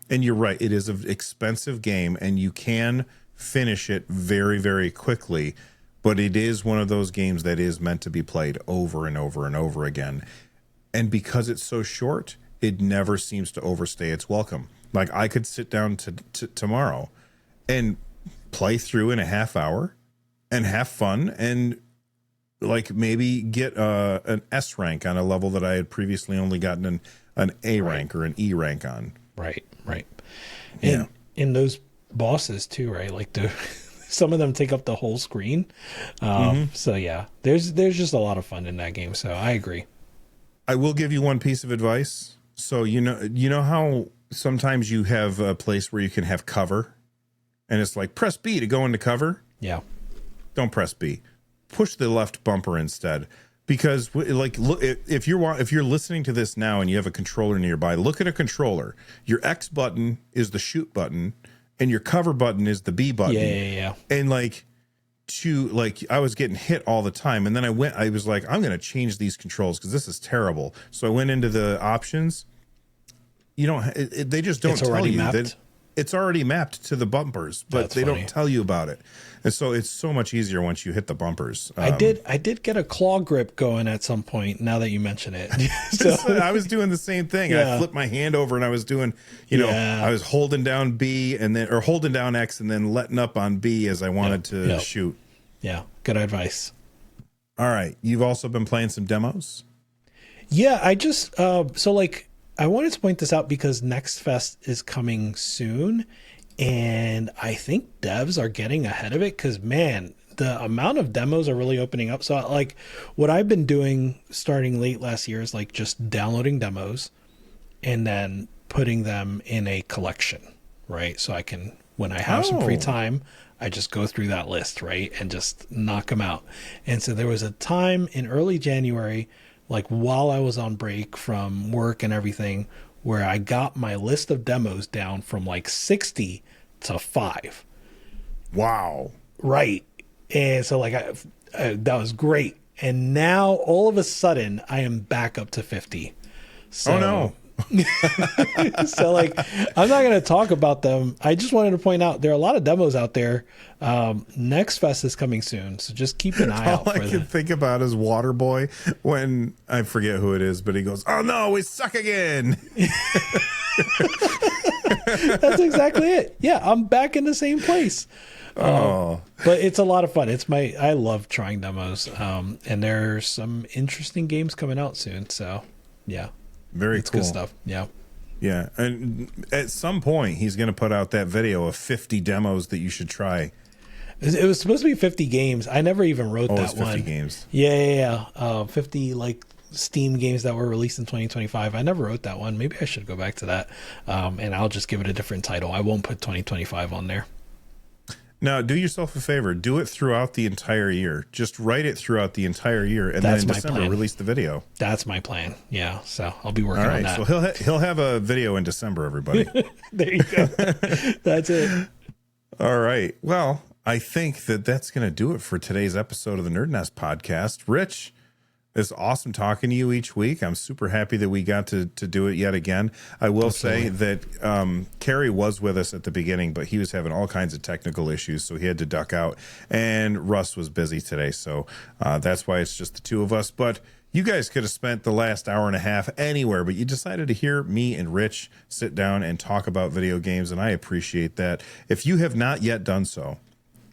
And you're right, it is an expensive game, and you can finish it very, very quickly. But it is one of those games that is meant to be played over and over and over again. And because it's so short, it never seems to overstay its welcome. Like I could sit down to tomorrow and play through in a half hour and have fun and like maybe get an S rank on a level that I had previously only gotten an A rank or an E rank on. Right. And in those bosses too, right? Like some of them take up the whole screen. So yeah, there's just a lot of fun in that game. So I agree. I will give you one piece of advice. So you know how sometimes you have a place where you can have cover, and it's like press B to go into cover. Yeah. Don't press B. Push the left bumper instead, because like look, if you're listening to this now and you have a controller nearby, look at a controller. Your X button is the shoot button, and your cover button is the B button. Yeah. And like I was getting hit all the time, and then I was like, I'm going to change these controls because this is terrible. So I went into the options. You know, they just don't tell you that it's already mapped to the bumpers, but they don't tell you about it. And so it's so much easier once you hit the bumpers. I did get a claw grip going at some point. Now that you mention it, so I was doing the same thing. Yeah. I flipped my hand over and I was doing, I was holding down B or holding down X and then letting up on B as I wanted to shoot. Yeah, good advice. All right, you've also been playing some demos. Yeah, I just I wanted to point this out because Next Fest is coming soon, and I think devs are getting ahead of it because, man, the amount of demos are really opening up. So, like, what I've been doing starting late last year is, like, just downloading demos and then putting them in a collection, right? So I can, when I have some free time, I just go through that list, right, and just knock them out. And so there was a time in early January, like while I was on break from work and everything, where I got my list of demos down from like 60 to 5. Wow. Right. And so like that was great. And now all of a sudden I am back up to 50. So, oh no. So like I'm not going to talk about them. I just wanted to point out there are a lot of demos out there. Next Fest is coming soon, so just keep an eye out for All I can think about is Waterboy when I forget who it is, but he goes, "Oh no, we suck again." That's exactly it. Yeah, I'm back in the same place. But it's a lot of fun. I love trying demos. And there's some interesting games coming out soon. So yeah. Very it's cool. Good stuff. Yeah. Yeah. And at some point he's going to put out that video of 50 demos that you should try. It was supposed to be 50 games. I never even wrote that 50 one. games. Yeah. 50 like Steam games that were released in 2025. I never wrote that one. Maybe I should go back to that. And I'll just give it a different title. I won't put 2025 on there. Now, do yourself a favor. Do it throughout the entire year. Just write it throughout the entire year, and then in December release the video. That's my plan. Yeah, so I'll be working on that. So he'll have a video in December, everybody. There you go. That's it. All right. Well, I think that's going to do it for today's episode of the NerdNest podcast. Rich, it's awesome talking to you each week. I'm super happy that we got to do it yet again. I will say that Kerry was with us at the beginning, but he was having all kinds of technical issues, so he had to duck out. And Russ was busy today, so that's why it's just the two of us. But you guys could have spent the last hour and a half anywhere, but you decided to hear me and Rich sit down and talk about video games, and I appreciate that. If you have not yet done so,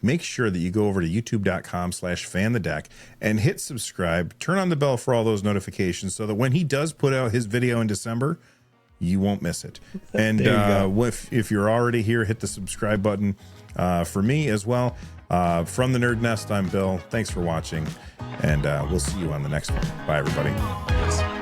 make sure that you go over to youtube.com/fanthedeck and hit subscribe. Turn on the bell for all those notifications so that when he does put out his video in December, you won't miss it. And if you're already here, hit the subscribe button for me as well. From the Nerd Nest, I'm Bill. Thanks for watching, and we'll see you on the next one. Bye, everybody.